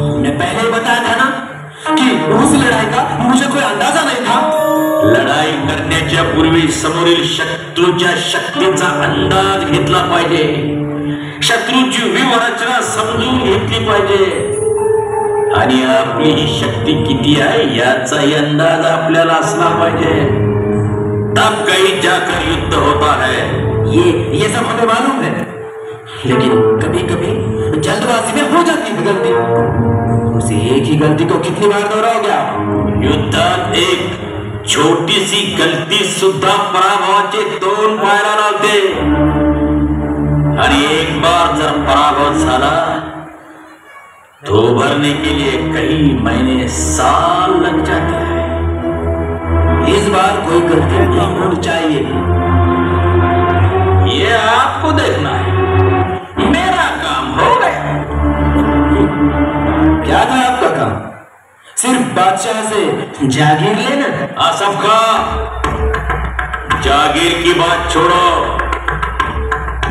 हमने पहले ही बताया था ना कि उस लड़ाई का मुझे कोई अंदाजा नहीं था। लढाई करण्याच्या पूर्वी समोरील शत्रूच्या शक्तीचा अंदाज घेतला पाहिजे, शत्रूची व्यूहरचना समजून घेतली पाहिजे, आणि आपली ही शक्ती किती आहे याचाही अंदाज आपल्याला असला पाहिजे। तब कहीं जाकर युद्ध होता है। ये सब हमें मालूम है, लेकिन कभी कभी जल्दबाजी में हो जाती है गलती। उसी एक ही गलती को कितनी बार दोहराओगे आप? युद्धात एक छोटीसी गलती सुद्धा पराभवाचे तोंड पाहायला लावते, आणि एक बार जर पराभव झाला तो भरने के लिए कई महीने साल लग जाते हैं। इस बार कोई गलती नहीं होनी चाहिए। ये आपको देखना है, मेरा काम हो गया। क्या था आपका काम? सिर्फ बादशाह से जागीर लेना? आसफ का जागीर की बात छोड़ो,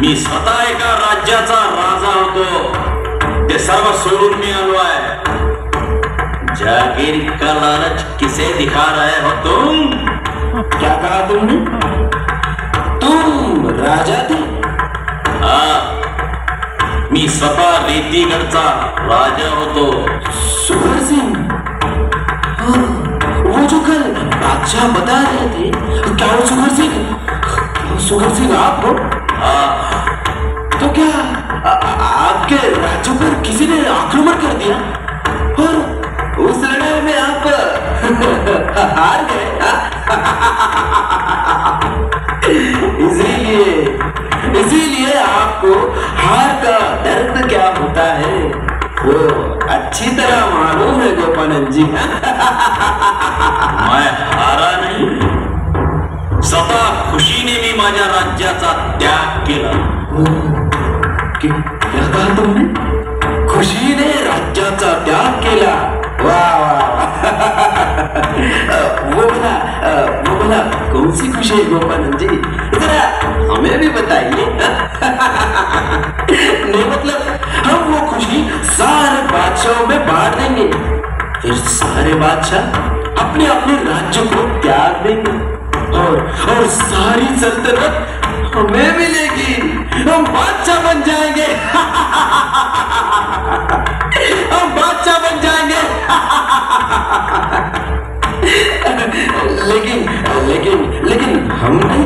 मी स्वतः एका राज्याचा राजा होतो, ते सर्व सोडून मी आलो आहे। जागीर का लालच किसे दिखा रहे हो तुम? क्या कहा तुमने? तुम राजा थे? हाँ, मी स्वतः रेतीगडचा राजा होतो। सुगर सिंह, वो जो कल बादशाह बता रहे थे, क्या वो सुगर सिंह आप हो? तो क्या आपके राज्य पर किसी ने आक्रमण कर दिया और उस लड़ाई में आप हार गए? इसीलिए आपको हार का दर्द क्या होता है वो अच्छी तरह मालूम है गोपानंद जी। मैं हारा नाही, स्वतः खुशीने मी माझ्या राज्याचा त्याग केला। क्या कहा तुमने? खुशीने राज्याचा त्याग केला? वाह वाह। वो बोला कौन सी खुशी है गोपानंद जी, जरा हमें भी बताइए। नहीं मतलब हम वो खुशी सारे बादशाहों में बांट देंगे, फिर सारे बादशाह अपने अपने राज्य को त्याग देंगे, और सारी सल्तनत हमें मिलेगी, हम बादशाह बन जाएंगे। हम बादशाह बन जाएंगे। लेकिन हम नहीं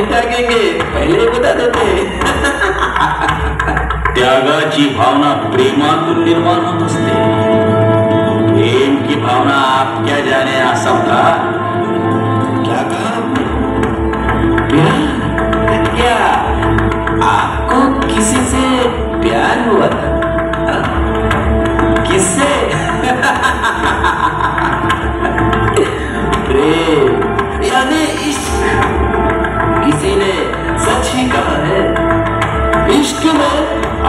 त्यागेंगे, पहले बता देते। त्यागाची भावना प्रेमातून निर्माण होत असते। प्रेम की भावना आप क्या जाने आसफ का? क्या कहा? क्या आपको अच्छी कहाँ है? इश्क में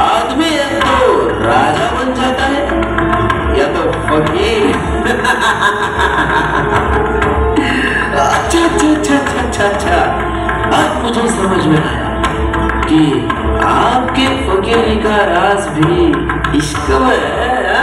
आदमी या तो राजा बन जाता है या तो फकीर। अच्छा, अब मुझे समझ में आया कि आपके फकीरी का राज भी इश्क में है।